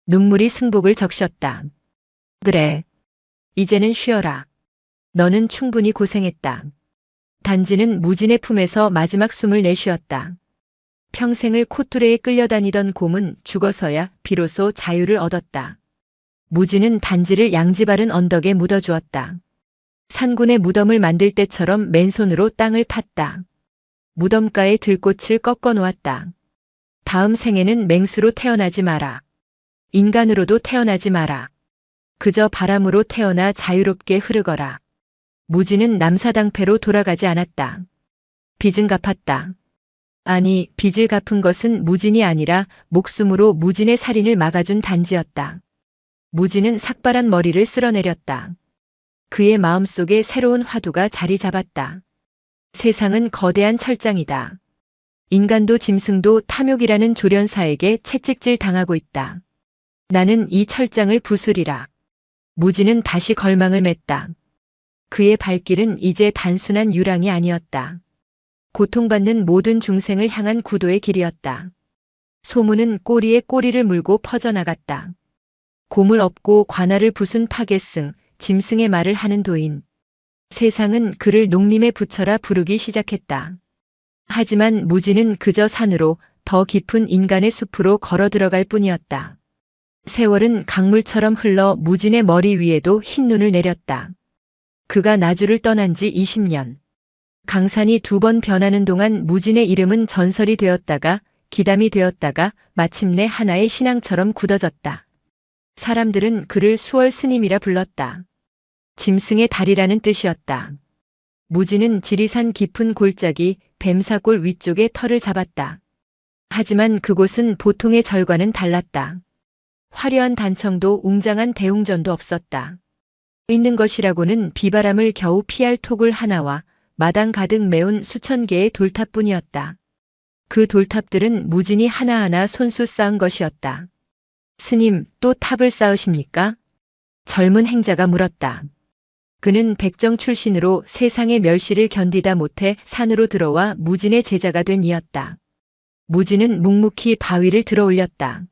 눈물이 승복을 적셨다. 그래. 이제는 쉬어라. 너는 충분히 고생했다. 단지는 무진의 품에서 마지막 숨을 내쉬었다. 평생을 코투레에 끌려다니던 곰은 죽어서야 비로소 자유를 얻었다. 무진은 단지를 양지 바른 언덕에 묻어주었다. 산군의 무덤을 만들 때처럼 맨손으로 땅을 팠다. 무덤가에 들꽃을 꺾어 놓았다. 다음 생에는 맹수로 태어나지 마라. 인간으로도 태어나지 마라. 그저 바람으로 태어나 자유롭게 흐르거라. 무진은 남사당패로 돌아가지 않았다. 빚은 갚았다. 아니, 빚을 갚은 것은 무진이 아니라 목숨으로 무진의 살인을 막아준 단지였다. 무진은 삭발한 머리를 쓸어내렸다. 그의 마음속에 새로운 화두가 자리 잡았다. 세상은 거대한 철장이다. 인간도 짐승도 탐욕이라는 조련사에게 채찍질 당하고 있다. 나는 이 철장을 부수리라. 무지는 다시 걸망을 맸다. 그의 발길은 이제 단순한 유랑이 아니었다. 고통받는 모든 중생을 향한 구도의 길이었다. 소문은 꼬리에 꼬리를 물고 퍼져나갔다. 곰을 업고 관아를 부순 파괴승, 짐승의 말을 하는 도인. 세상은 그를 농림에 붙여라 부르기 시작했다. 하지만 무지는 그저 산으로 더 깊은 인간의 숲으로 걸어 들어갈 뿐이었다. 세월은 강물처럼 흘러 무진의 머리 위에도 흰눈을 내렸다. 그가 나주를 떠난 지 20년. 강산이 2번 변하는 동안 무진의 이름은 전설이 되었다가 기담이 되었다가 마침내 하나의 신앙처럼 굳어졌다. 사람들은 그를 수월 스님이라 불렀다. 짐승의 달이라는 뜻이었다. 무지는 지리산 깊은 골짜기 뱀사골 위쪽에 터를 잡았다. 하지만 그곳은 보통의 절과는 달랐다. 화려한 단청도 웅장한 대웅전도 없었다. 있는 것이라고는 비바람을 겨우 피할 토굴 하나와 마당 가득 메운 수천 개의 돌탑뿐이었다. 그 돌탑들은 무진이 하나하나 손수 쌓은 것이었다. 스님, 또 탑을 쌓으십니까? 젊은 행자가 물었다. 그는 백정 출신으로 세상의 멸시를 견디다 못해 산으로 들어와 무진의 제자가 된 이였다. 무진은 묵묵히 바위를 들어 올렸다.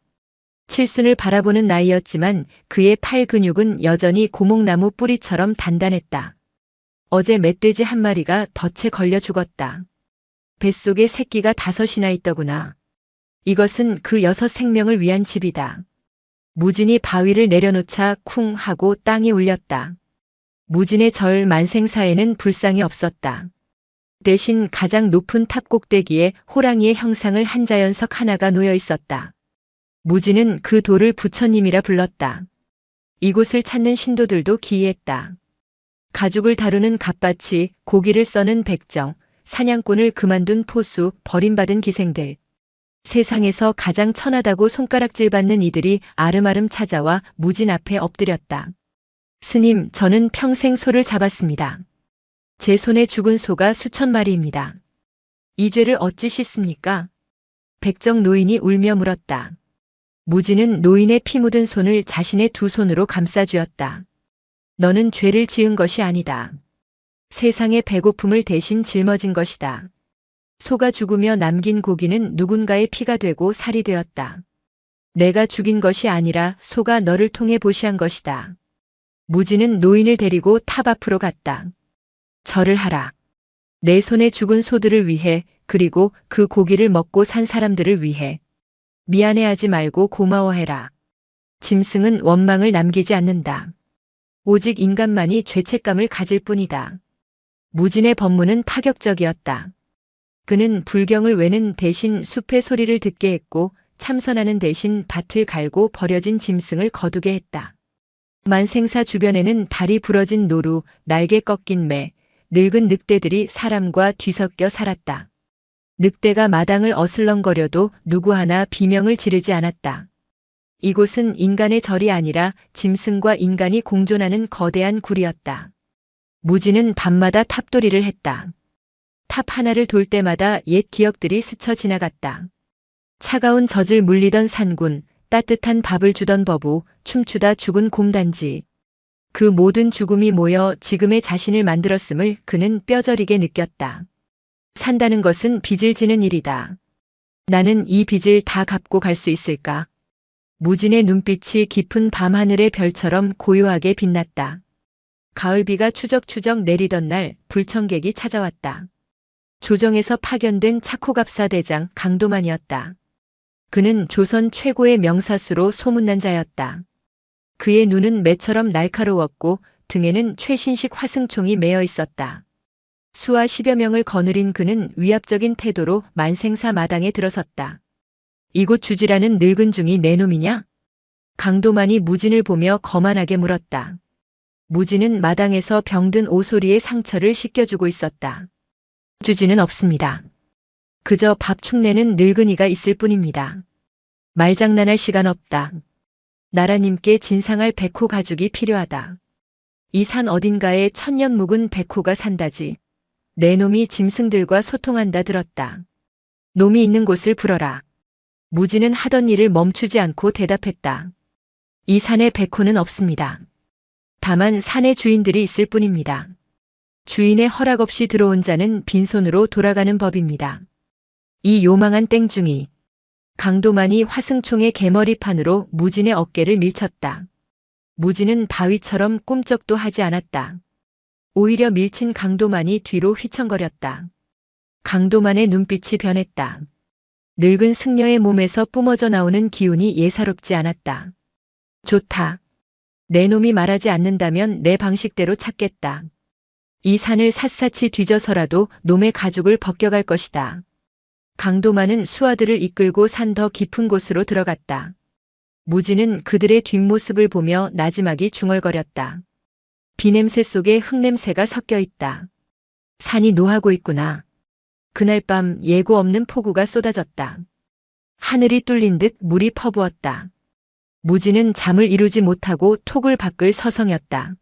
칠순을 바라보는 나이였지만 그의 팔 근육은 여전히 고목나무 뿌리처럼 단단했다. 어제 멧돼지 한 마리가 덫에 걸려 죽었다. 뱃속에 새끼가 5이나 있더구나. 이것은 그 6 생명을 위한 집이다. 무진이 바위를 내려놓자 쿵 하고 땅이 울렸다. 무진의 절 만생사에는 불상이 없었다. 대신 가장 높은 탑 꼭대기에 호랑이의 형상을 한 자연석 하나가 놓여 있었다. 무진은 그 돌을 부처님이라 불렀다. 이곳을 찾는 신도들도 기이했다. 가죽을 다루는 갑밭이, 고기를 써는 백정, 사냥꾼을 그만둔 포수, 버림받은 기생들. 세상에서 가장 천하다고 손가락질 받는 이들이 아름아름 찾아와 무진 앞에 엎드렸다. 스님, 저는 평생 소를 잡았습니다. 제 손에 죽은 소가 수천 마리입니다. 이 죄를 어찌 씻습니까? 백정 노인이 울며 물었다. 무진은 노인의 피 묻은 손을 자신의 2 손으로 감싸주었다. 너는 죄를 지은 것이 아니다. 세상의 배고픔을 대신 짊어진 것이다. 소가 죽으며 남긴 고기는 누군가의 피가 되고 살이 되었다. 내가 죽인 것이 아니라 소가 너를 통해 보시한 것이다. 무진은 노인을 데리고 탑 앞으로 갔다. 절을 하라. 내 손에 죽은 소들을 위해, 그리고 그 고기를 먹고 산 사람들을 위해. 미안해하지 말고 고마워해라. 짐승은 원망을 남기지 않는다. 오직 인간만이 죄책감을 가질 뿐이다. 무진의 법문은 파격적이었다. 그는 불경을 외는 대신 숲의 소리를 듣게 했고 참선하는 대신 밭을 갈고 버려진 짐승을 거두게 했다. 만생사 주변에는 다리 부러진 노루, 날개 꺾인 매, 늙은 늑대들이 사람과 뒤섞여 살았다. 늑대가 마당을 어슬렁거려도 누구 하나 비명을 지르지 않았다. 이곳은 인간의 절이 아니라 짐승과 인간이 공존하는 거대한 굴이었다. 무지는 밤마다 탑돌이를 했다. 탑 하나를 돌 때마다 옛 기억들이 스쳐 지나갔다. 차가운 젖을 물리던 산군, 따뜻한 밥을 주던 버부, 춤추다 죽은 곰단지. 그 모든 죽음이 모여 지금의 자신을 만들었음을 그는 뼈저리게 느꼈다. 산다는 것은 빚을 지는 일이다. 나는 이 빚을 다 갚고 갈 수 있을까? 무진의 눈빛이 깊은 밤하늘의 별처럼 고요하게 빛났다. 가을비가 추적추적 내리던 날 불청객이 찾아왔다. 조정에서 파견된 차코갑사 대장 강도만이었다. 그는 조선 최고의 명사수로 소문난 자였다. 그의 눈은 매처럼 날카로웠고 등에는 최신식 화승총이 매어 있었다. 수하 10여 명을 거느린 그는 위압적인 태도로 만생사 마당에 들어섰다. 이곳 주지라는 늙은 중이 내 놈이냐? 강도만이 무진을 보며 거만하게 물었다. 무진은 마당에서 병든 오소리의 상처를 씻겨주고 있었다. 주지는 없습니다. 그저 밥 축내는 늙은이가 있을 뿐입니다. 말장난할 시간 없다. 나라님께 진상할 백호 가죽이 필요하다. 이 산 어딘가에 천년 묵은 백호가 산다지. 내 놈이 짐승들과 소통한다 들었다. 놈이 있는 곳을 불어라. 무지는 하던 일을 멈추지 않고 대답했다. 이 산에 백호는 없습니다. 다만 산의 주인들이 있을 뿐입니다. 주인의 허락 없이 들어온 자는 빈손으로 돌아가는 법입니다. 이 요망한 땡중이. 강도만이 화승총의 개머리판으로 무진의 어깨를 밀쳤다. 무진은 바위처럼 꿈쩍도 하지 않았다. 오히려 밀친 강도만이 뒤로 휘청거렸다. 강도만의 눈빛이 변했다. 늙은 승려의 몸에서 뿜어져 나오는 기운이 예사롭지 않았다. 좋다. 내 놈이 말하지 않는다면 내 방식대로 찾겠다. 이 산을 샅샅이 뒤져서라도 놈의 가죽을 벗겨갈 것이다. 강도만은 수하들을 이끌고 산 더 깊은 곳으로 들어갔다. 무지는 그들의 뒷모습을 보며 나지막이 중얼거렸다. 비냄새 속에 흙냄새가 섞여 있다. 산이 노하고 있구나. 그날 밤 예고 없는 폭우가 쏟아졌다. 하늘이 뚫린 듯 물이 퍼부었다. 무지는 잠을 이루지 못하고 톡을 밖을 서성였다.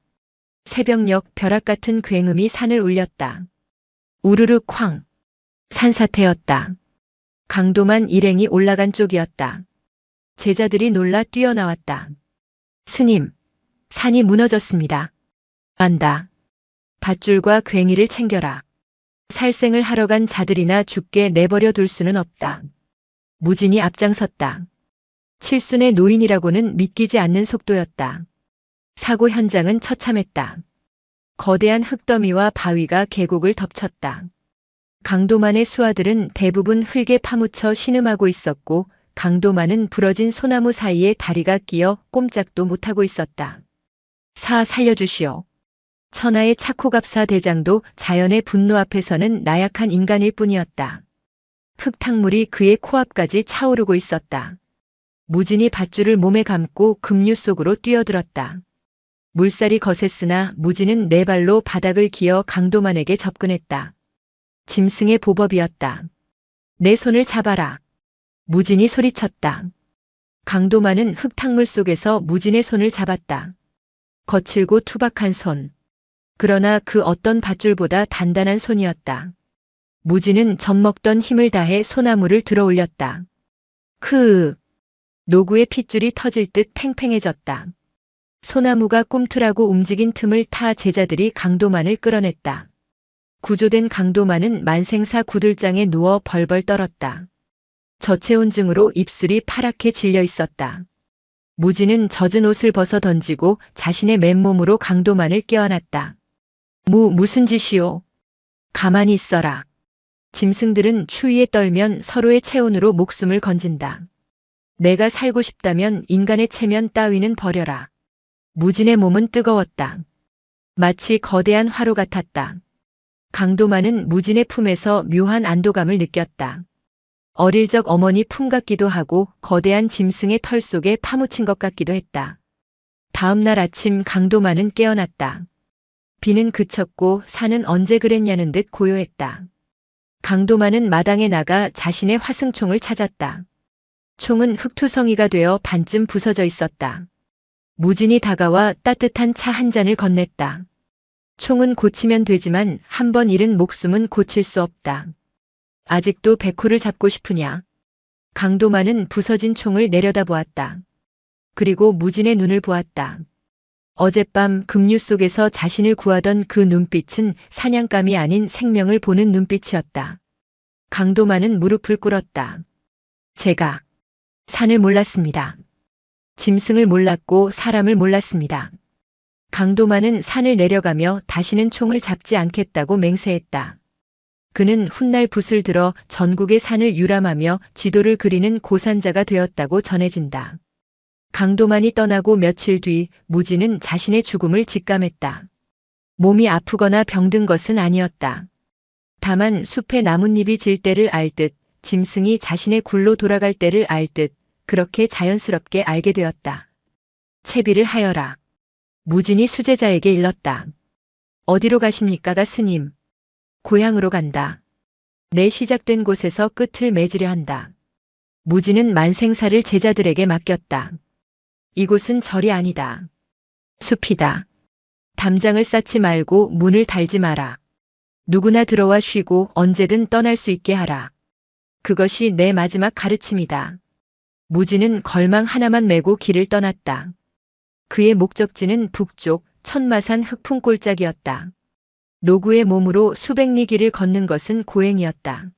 새벽녘 벼락 같은 굉음이 산을 울렸다. 우르르 쾅. 산사태였다. 강도만 일행이 올라간 쪽이었다. 제자들이 놀라 뛰어나왔다. 스님, 산이 무너졌습니다. 안다. 밧줄과 괭이를 챙겨라. 살생을 하러 간 자들이나 죽게 내버려 둘 수는 없다. 무진이 앞장섰다. 칠순의 노인이라고는 믿기지 않는 속도였다. 사고 현장은 처참했다. 거대한 흙더미와 바위가 계곡을 덮쳤다. 강도만의 수하들은 대부분 흙에 파묻혀 신음하고 있었고 강도만은 부러진 소나무 사이에 다리가 끼어 꼼짝도 못하고 있었다. 사 살려주시오. 천하의 차코갑사 대장도 자연의 분노 앞에서는 나약한 인간일 뿐이었다. 흙탕물이 그의 코앞까지 차오르고 있었다. 무진이 밧줄을 몸에 감고 급류 속으로 뛰어들었다. 물살이 거셌으나 무진은 네 발로 바닥을 기어 강도만에게 접근했다. 짐승의 보법이었다. 내 손을 잡아라. 무진이 소리쳤다. 강도만은 흙탕물 속에서 무진의 손을 잡았다. 거칠고 투박한 손. 그러나 그 어떤 밧줄보다 단단한 손이었다. 무진은 젖먹던 힘을 다해 소나무를 들어 올렸다. 크으. 노구의 핏줄이 터질 듯 팽팽해졌다. 소나무가 꿈틀하고 움직인 틈을 타 제자들이 강도만을 끌어냈다. 구조된 강도만은 만생사 구들장에 누워 벌벌 떨었다. 저체온증으로 입술이 파랗게 질려 있었다. 무진은 젖은 옷을 벗어 던지고 자신의 맨몸으로 강도만을 껴안았다. 무슨 짓이오? 가만히 있어라. 짐승들은 추위에 떨면 서로의 체온으로 목숨을 건진다. 내가 살고 싶다면 인간의 체면 따위는 버려라. 무진의 몸은 뜨거웠다. 마치 거대한 화로 같았다. 강도만은 무진의 품에서 묘한 안도감을 느꼈다. 어릴 적 어머니 품 같기도 하고 거대한 짐승의 털 속에 파묻힌 것 같기도 했다. 다음 날 아침 강도만은 깨어났다. 비는 그쳤고 산은 언제 그랬냐는 듯 고요했다. 강도만은 마당에 나가 자신의 화승총을 찾았다. 총은 흙투성이가 되어 반쯤 부서져 있었다. 무진이 다가와 따뜻한 차 한 잔을 건넸다. 총은 고치면 되지만 한 번 잃은 목숨은 고칠 수 없다. 아직도 백호를 잡고 싶으냐? 강도만은 부서진 총을 내려다보았다. 그리고 무진의 눈을 보았다. 어젯밤 급류 속에서 자신을 구하던 그 눈빛은 사냥감이 아닌 생명을 보는 눈빛이었다. 강도만은 무릎을 꿇었다. 제가 산을 몰랐습니다. 짐승을 몰랐고 사람을 몰랐습니다. 강도만은 산을 내려가며 다시는 총을 잡지 않겠다고 맹세했다. 그는 훗날 붓을 들어 전국의 산을 유람하며 지도를 그리는 고산자가 되었다고 전해진다. 강도만이 떠나고 며칠 뒤 무진은 자신의 죽음을 직감했다. 몸이 아프거나 병든 것은 아니었다. 다만 숲에 나뭇잎이 질 때를 알 듯, 짐승이 자신의 굴로 돌아갈 때를 알 듯, 그렇게 자연스럽게 알게 되었다. 채비를 하여라. 무진이 수제자에게 일렀다. 어디로 가십니까가 스님? 고향으로 간다. 내 시작된 곳에서 끝을 맺으려 한다. 무진은 만생사를 제자들에게 맡겼다. 이곳은 절이 아니다. 숲이다. 담장을 쌓지 말고 문을 달지 마라. 누구나 들어와 쉬고 언제든 떠날 수 있게 하라. 그것이 내 마지막 가르침이다. 무지는 걸망 하나만 메고 길을 떠났다. 그의 목적지는 북쪽 천마산 흑풍골짜기였다. 노구의 몸으로 수백 리 길을 걷는 것은 고행이었다.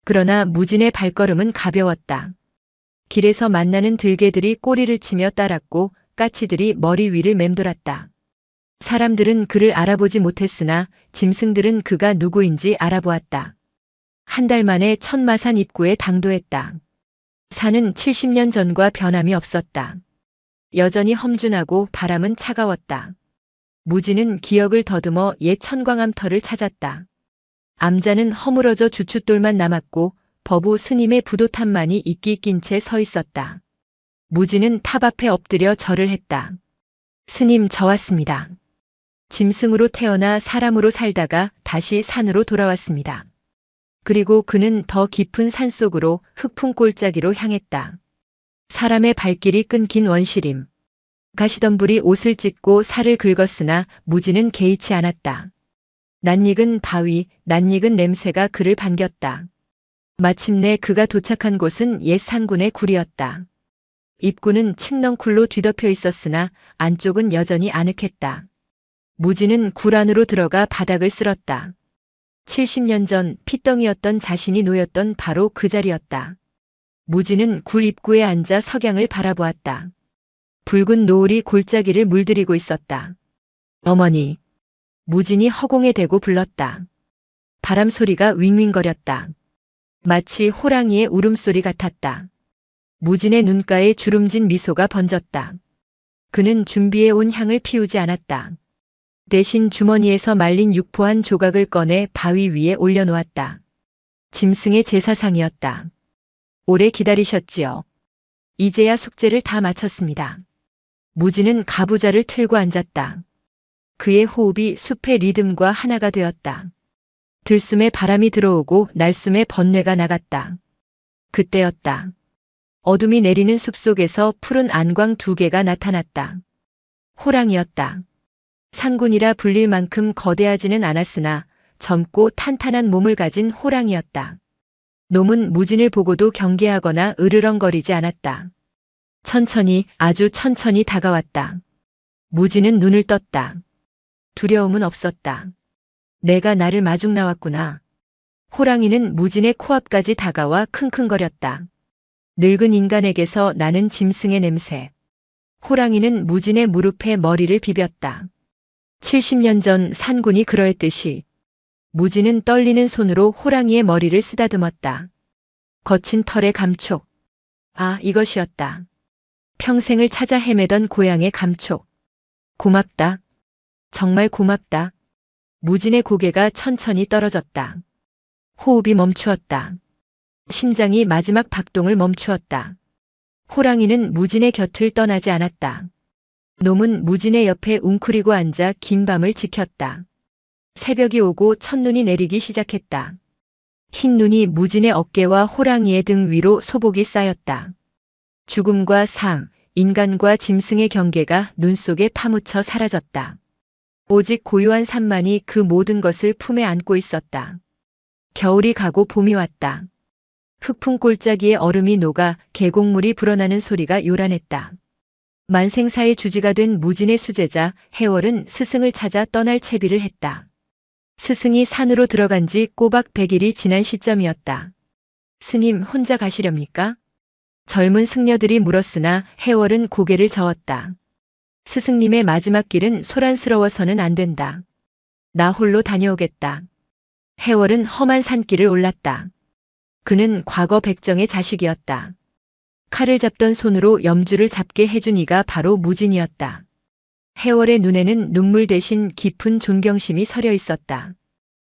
그러나 무진의 발걸음은 가벼웠다. 길에서 만나는 들개들이 꼬리를 치며 따랐고 까치들이 머리 위를 맴돌았다. 사람들은 그를 알아보지 못했으나 짐승들은 그가 누구인지 알아보았다. 한 달 만에 천마산 입구에 당도했다. 산은 70년 전과 변함이 없었다. 여전히 험준하고 바람은 차가웠다. 무지는 기억을 더듬어 옛 천광암터를 찾았다. 암자는 허물어져 주춧돌만 남았고 버부 스님의 부도탑만이 이끼 낀 채 서 있었다. 무지는 탑 앞에 엎드려 절을 했다. 스님, 저 왔습니다. 짐승으로 태어나 사람으로 살다가 다시 산으로 돌아왔습니다. 그리고 그는 더 깊은 산속으로 흑풍골짜기로 향했다. 사람의 발길이 끊긴 원시림. 가시덤불이 옷을 찢고 살을 긁었으나 무지는 개의치 않았다. 낯익은 바위, 낯익은 냄새가 그를 반겼다. 마침내 그가 도착한 곳은 옛 상군의 굴이었다. 입구는 칡넝쿨로 뒤덮여 있었으나 안쪽은 여전히 아늑했다. 무지는 굴 안으로 들어가 바닥을 쓸었다. 70년 전 핏덩이였던 자신이 놓였던 바로 그 자리였다. 무지는 굴 입구에 앉아 석양을 바라보았다. 붉은 노을이 골짜기를 물들이고 있었다. 어머니. 무진이 허공에 대고 불렀다. 바람 소리가 윙윙거렸다. 마치 호랑이의 울음소리 같았다. 무진의 눈가에 주름진 미소가 번졌다. 그는 준비해 온 향을 피우지 않았다. 대신 주머니에서 말린 육포 한 조각을 꺼내 바위 위에 올려놓았다. 짐승의 제사상이었다. 오래 기다리셨지요. 이제야 숙제를 다 마쳤습니다. 무지는 가부좌를 틀고 앉았다. 그의 호흡이 숲의 리듬과 하나가 되었다. 들숨에 바람이 들어오고 날숨에 번뇌가 나갔다. 그때였다. 어둠이 내리는 숲속에서 푸른 안광 두 개가 나타났다. 호랑이였다. 상군이라 불릴 만큼 거대하지는 않았으나 젊고 탄탄한 몸을 가진 호랑이였다. 놈은 무진을 보고도 경계하거나 으르렁거리지 않았다. 천천히, 아주 천천히 다가왔다. 무진은 눈을 떴다. 두려움은 없었다. 내가 나를 마중 나왔구나. 호랑이는 무진의 코앞까지 다가와 킁킁거렸다. 늙은 인간에게서 나는 짐승의 냄새. 호랑이는 무진의 무릎에 머리를 비볐다. 70년 전 산군이 그러했듯이 무진은 떨리는 손으로 호랑이의 머리를 쓰다듬었다. 거친 털의 감촉. 아, 이것이었다. 평생을 찾아 헤매던 고향의 감촉. 고맙다. 정말 고맙다. 무진의 고개가 천천히 떨어졌다. 호흡이 멈추었다. 심장이 마지막 박동을 멈추었다. 호랑이는 무진의 곁을 떠나지 않았다. 놈은 무진의 옆에 웅크리고 앉아 긴 밤을 지켰다. 새벽이 오고 첫눈이 내리기 시작했다. 흰 눈이 무진의 어깨와 호랑이의 등 위로 소복이 쌓였다. 죽음과 삶, 인간과 짐승의 경계가 눈 속에 파묻혀 사라졌다. 오직 고요한 산만이 그 모든 것을 품에 안고 있었다. 겨울이 가고 봄이 왔다. 흑풍골짜기의 얼음이 녹아 계곡물이 불어나는 소리가 요란했다. 만생사의 주지가 된 무진의 수제자 해월은 스승을 찾아 떠날 채비를 했다. 스승이 산으로 들어간 지 꼬박 100일이 지난 시점이었다. 스님, 혼자 가시렵니까? 젊은 승려들이 물었으나 해월은 고개를 저었다. 스승님의 마지막 길은 소란스러워서는 안 된다. 나 홀로 다녀오겠다. 해월은 험한 산길을 올랐다. 그는 과거 백정의 자식이었다. 칼을 잡던 손으로 염주를 잡게 해준 이가 바로 무진이었다. 해월의 눈에는 눈물 대신 깊은 존경심이 서려 있었다.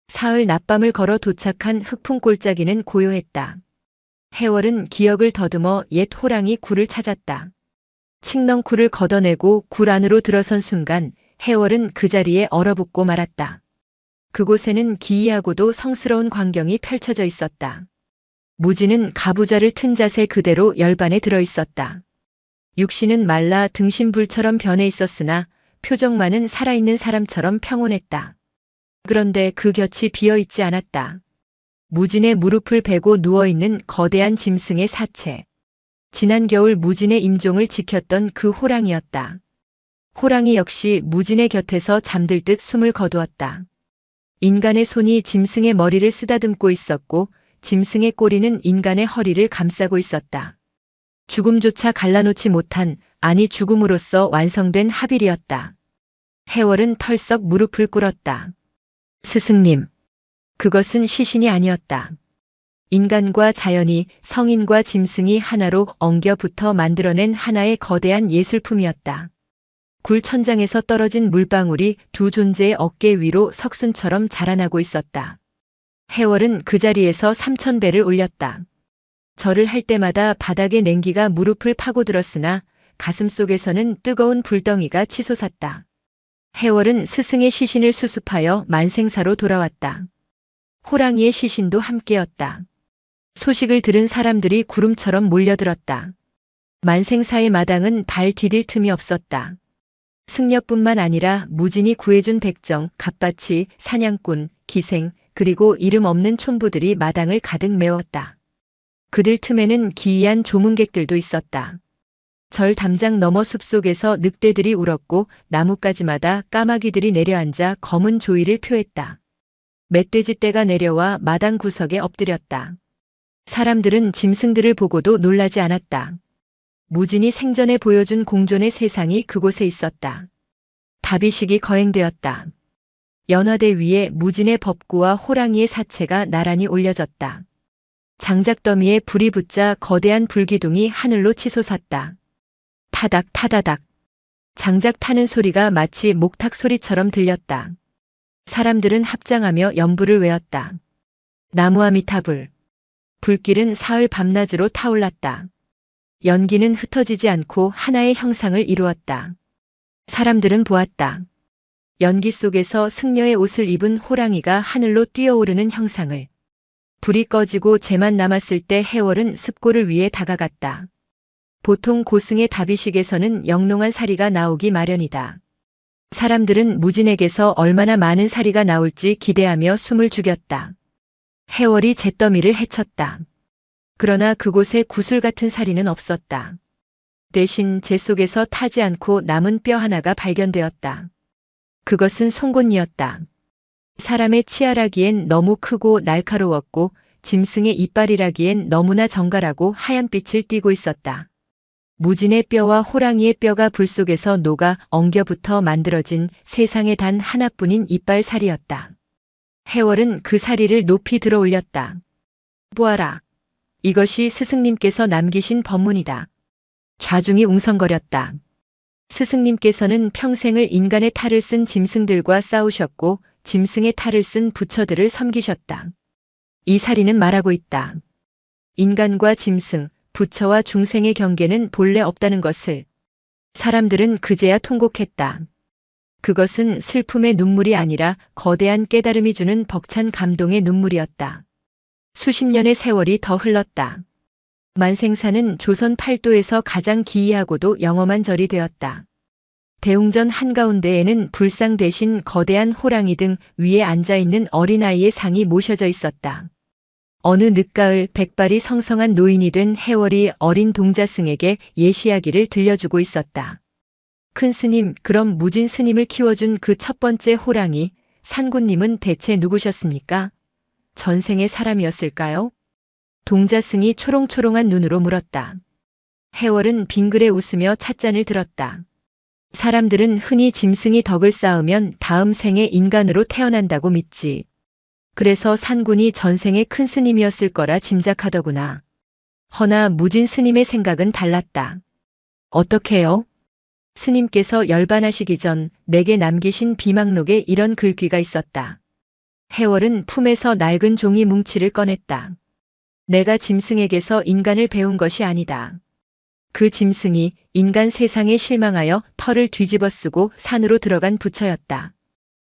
사흘 낮밤을 걸어 도착한 흑풍골짜기는 고요했다. 해월은 기억을 더듬어 옛 호랑이 굴을 찾았다. 칡넝쿨을 걷어내고 굴 안으로 들어선 순간 해월은 그 자리에 얼어붙고 말았다. 그곳에는 기이하고도 성스러운 광경이 펼쳐져 있었다. 무진은 가부좌를 튼 자세 그대로 열반에 들어 있었다. 육신은 말라 등신불처럼 변해 있었으나 표정만은 살아있는 사람처럼 평온했다. 그런데 그 곁이 비어 있지 않았다. 무진의 무릎을 베고 누워있는 거대한 짐승의 사체. 지난 겨울 무진의 임종을 지켰던 그 호랑이였다. 호랑이 역시 무진의 곁에서 잠들 듯 숨을 거두었다. 인간의 손이 짐승의 머리를 쓰다듬고 있었고 짐승의 꼬리는 인간의 허리를 감싸고 있었다. 죽음조차 갈라놓지 못한, 아니 죽음으로써 완성된 합일이었다. 해월은 털썩 무릎을 꿇었다. 스승님. 그것은 시신이 아니었다. 인간과 자연이, 성인과 짐승이 하나로 엉겨 붙어 만들어낸 하나의 거대한 예술품이었다. 굴 천장에서 떨어진 물방울이 두 존재의 어깨 위로 석순처럼 자라나고 있었다. 해월은 그 자리에서 3000배를 올렸다. 절을 할 때마다 바닥의 냉기가 무릎을 파고들었으나 가슴 속에서는 뜨거운 불덩이가 치솟았다. 해월은 스승의 시신을 수습하여 만생사로 돌아왔다. 호랑이의 시신도 함께였다. 소식을 들은 사람들이 구름처럼 몰려들었다. 만생사의 마당은 발 디딜 틈이 없었다. 승려뿐만 아니라 무진이 구해준 백정, 갑바치, 사냥꾼, 기생, 그리고 이름 없는 촌부들이 마당을 가득 메웠다. 그들 틈에는 기이한 조문객들도 있었다. 절 담장 너머 숲속에서 늑대들이 울었고 나뭇가지마다 까마귀들이 내려앉아 검은 조의를 표했다. 멧돼지 떼가 내려와 마당 구석에 엎드렸다. 사람들은 짐승들을 보고도 놀라지 않았다. 무진이 생전에 보여준 공존의 세상이 그곳에 있었다. 다비식이 거행되었다. 연화대 위에 무진의 법구와 호랑이의 사체가 나란히 올려졌다. 장작더미에 불이 붙자 거대한 불기둥이 하늘로 치솟았다. 타닥 타다닥. 장작 타는 소리가 마치 목탁 소리처럼 들렸다. 사람들은 합장하며 연부를 외웠다. 나무아미타불. 불길은 사흘 밤낮으로 타올랐다. 연기는 흩어지지 않고 하나의 형상을 이루었다. 사람들은 보았다. 연기 속에서 승려의 옷을 입은 호랑이가 하늘로 뛰어오르는 형상을. 불이 꺼지고 재만 남았을 때 해월은 습고를 위해 다가갔다. 보통 고승의 다비식에서는 영롱한 사리가 나오기 마련이다. 사람들은 무진에게서 얼마나 많은 사리가 나올지 기대하며 숨을 죽였다. 해월이 잿더미를 헤쳤다. 그러나 그곳에 구슬 같은 사리는 없었다. 대신 재 속에서 타지 않고 남은 뼈 하나가 발견되었다. 그것은 송곳니였다. 사람의 치아라기엔 너무 크고 날카로웠고 짐승의 이빨이라기엔 너무나 정갈하고 하얀 빛을 띠고 있었다. 무진의 뼈와 호랑이의 뼈가 불 속에서 녹아 엉겨붙어 만들어진 세상에 단 하나뿐인 이빨살이었다. 해월은 그 사리를 높이 들어 올렸다. 보아라. 이것이 스승님께서 남기신 법문이다. 좌중이 웅성거렸다. 스승님께서는 평생을 인간의 탈을 쓴 짐승들과 싸우셨고 짐승의 탈을 쓴 부처들을 섬기셨다. 이 사리는 말하고 있다. 인간과 짐승, 부처와 중생의 경계는 본래 없다는 것을. 사람들은 그제야 통곡했다. 그것은 슬픔의 눈물이 아니라 거대한 깨달음이 주는 벅찬 감동의 눈물이었다. 수십 년의 세월이 더 흘렀다. 만생사는 조선 팔도에서 가장 기이하고도 영험한 절이 되었다. 대웅전 한가운데에는 불상 대신 거대한 호랑이 등 위에 앉아있는 어린아이의 상이 모셔져 있었다. 어느 늦가을 백발이 성성한 노인이 된 해월이 어린 동자승에게 예시야기를 들려주고 있었다. 큰 스님, 그럼 무진 스님을 키워준 그 첫 번째 호랑이, 산군님은 대체 누구셨습니까? 전생의 사람이었을까요? 동자승이 초롱초롱한 눈으로 물었다. 해월은 빙그레 웃으며 찻잔을 들었다. 사람들은 흔히 짐승이 덕을 쌓으면 다음 생에 인간으로 태어난다고 믿지. 그래서 산군이 전생의 큰 스님이었을 거라 짐작하더구나. 허나 무진 스님의 생각은 달랐다. 어떻게요? 스님께서 열반하시기 전 내게 남기신 비망록에 이런 글귀가 있었다. 해월은 품에서 낡은 종이 뭉치를 꺼냈다. 내가 짐승에게서 인간을 배운 것이 아니다. 그 짐승이 인간 세상에 실망하여 털을 뒤집어 쓰고 산으로 들어간 부처였다.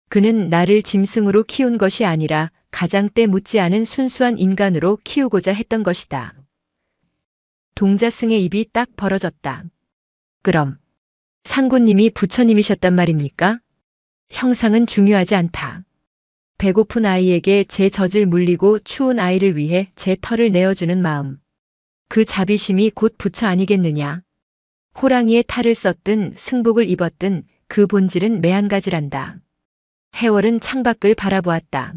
그는 나를 짐승으로 키운 것이 아니라 가장 때 묻지 않은 순수한 인간으로 키우고자 했던 것이다. 동자승의 입이 딱 벌어졌다. 그럼 상군님이 부처님이셨단 말입니까? 형상은 중요하지 않다. 배고픈 아이에게 제 젖을 물리고 추운 아이를 위해 제 털을 내어주는 마음. 그 자비심이 곧 부처 아니겠느냐. 호랑이의 탈을 썼든 승복을 입었든 그 본질은 매한가지란다. 해월은 창밖을 바라보았다.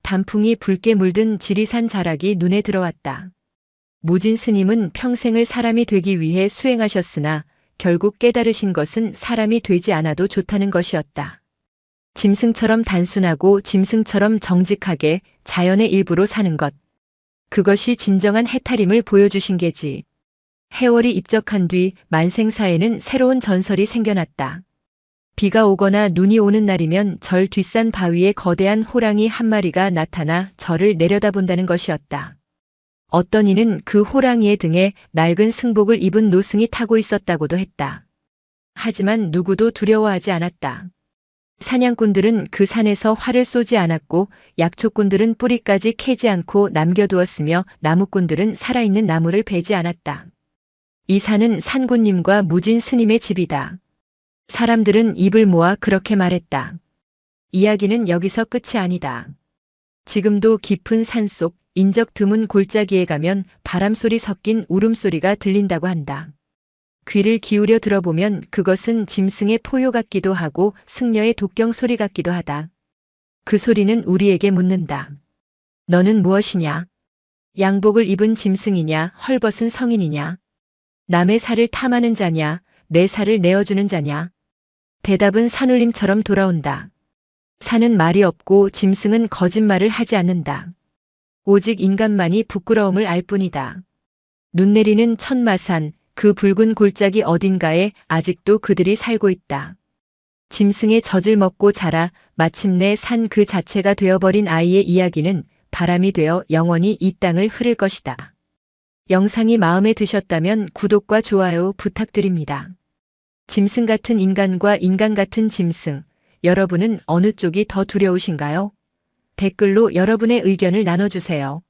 단풍이 붉게 물든 지리산 자락이 눈에 들어왔다. 무진 스님은 평생을 사람이 되기 위해 수행하셨으나 결국 깨달으신 것은 사람이 되지 않아도 좋다는 것이었다. 짐승처럼 단순하고 짐승처럼 정직하게 자연의 일부로 사는 것. 그것이 진정한 해탈임을 보여주신 게지. 해월이 입적한 뒤 만생사에는 새로운 전설이 생겨났다. 비가 오거나 눈이 오는 날이면 절 뒷산 바위에 거대한 호랑이 한 마리가 나타나 절을 내려다본다는 것이었다. 어떤 이는 그 호랑이의 등에 낡은 승복을 입은 노승이 타고 있었다고도 했다. 하지만 누구도 두려워하지 않았다. 사냥꾼들은 그 산에서 활을 쏘지 않았고 약초꾼들은 뿌리까지 캐지 않고 남겨두었으며 나무꾼들은 살아있는 나무를 베지 않았다. 이 산은 산군님과 무진 스님의 집이다. 사람들은 입을 모아 그렇게 말했다. 이야기는 여기서 끝이 아니다. 지금도 깊은 산속 인적 드문 골짜기에 가면 바람소리 섞인 울음소리가 들린다고 한다. 귀를 기울여 들어보면 그것은 짐승의 포효 같기도 하고 승려의 독경 소리 같기도 하다. 그 소리는 우리에게 묻는다. 너는 무엇이냐? 양복을 입은 짐승이냐, 헐벗은 성인이냐? 남의 살을 탐하는 자냐, 내 살을 내어주는 자냐? 대답은 산울림처럼 돌아온다. 산은 말이 없고 짐승은 거짓말을 하지 않는다. 오직 인간만이 부끄러움을 알 뿐이다. 눈 내리는 천마산, 그 붉은 골짜기 어딘가에 아직도 그들이 살고 있다. 짐승의 젖을 먹고 자라 마침내 산 그 자체가 되어버린 아이의 이야기는 바람이 되어 영원히 이 땅을 흐를 것이다. 영상이 마음에 드셨다면 구독과 좋아요 부탁드립니다. 짐승 같은 인간과 인간 같은 짐승, 여러분은 어느 쪽이 더 두려우신가요? 댓글로 여러분의 의견을 나눠주세요.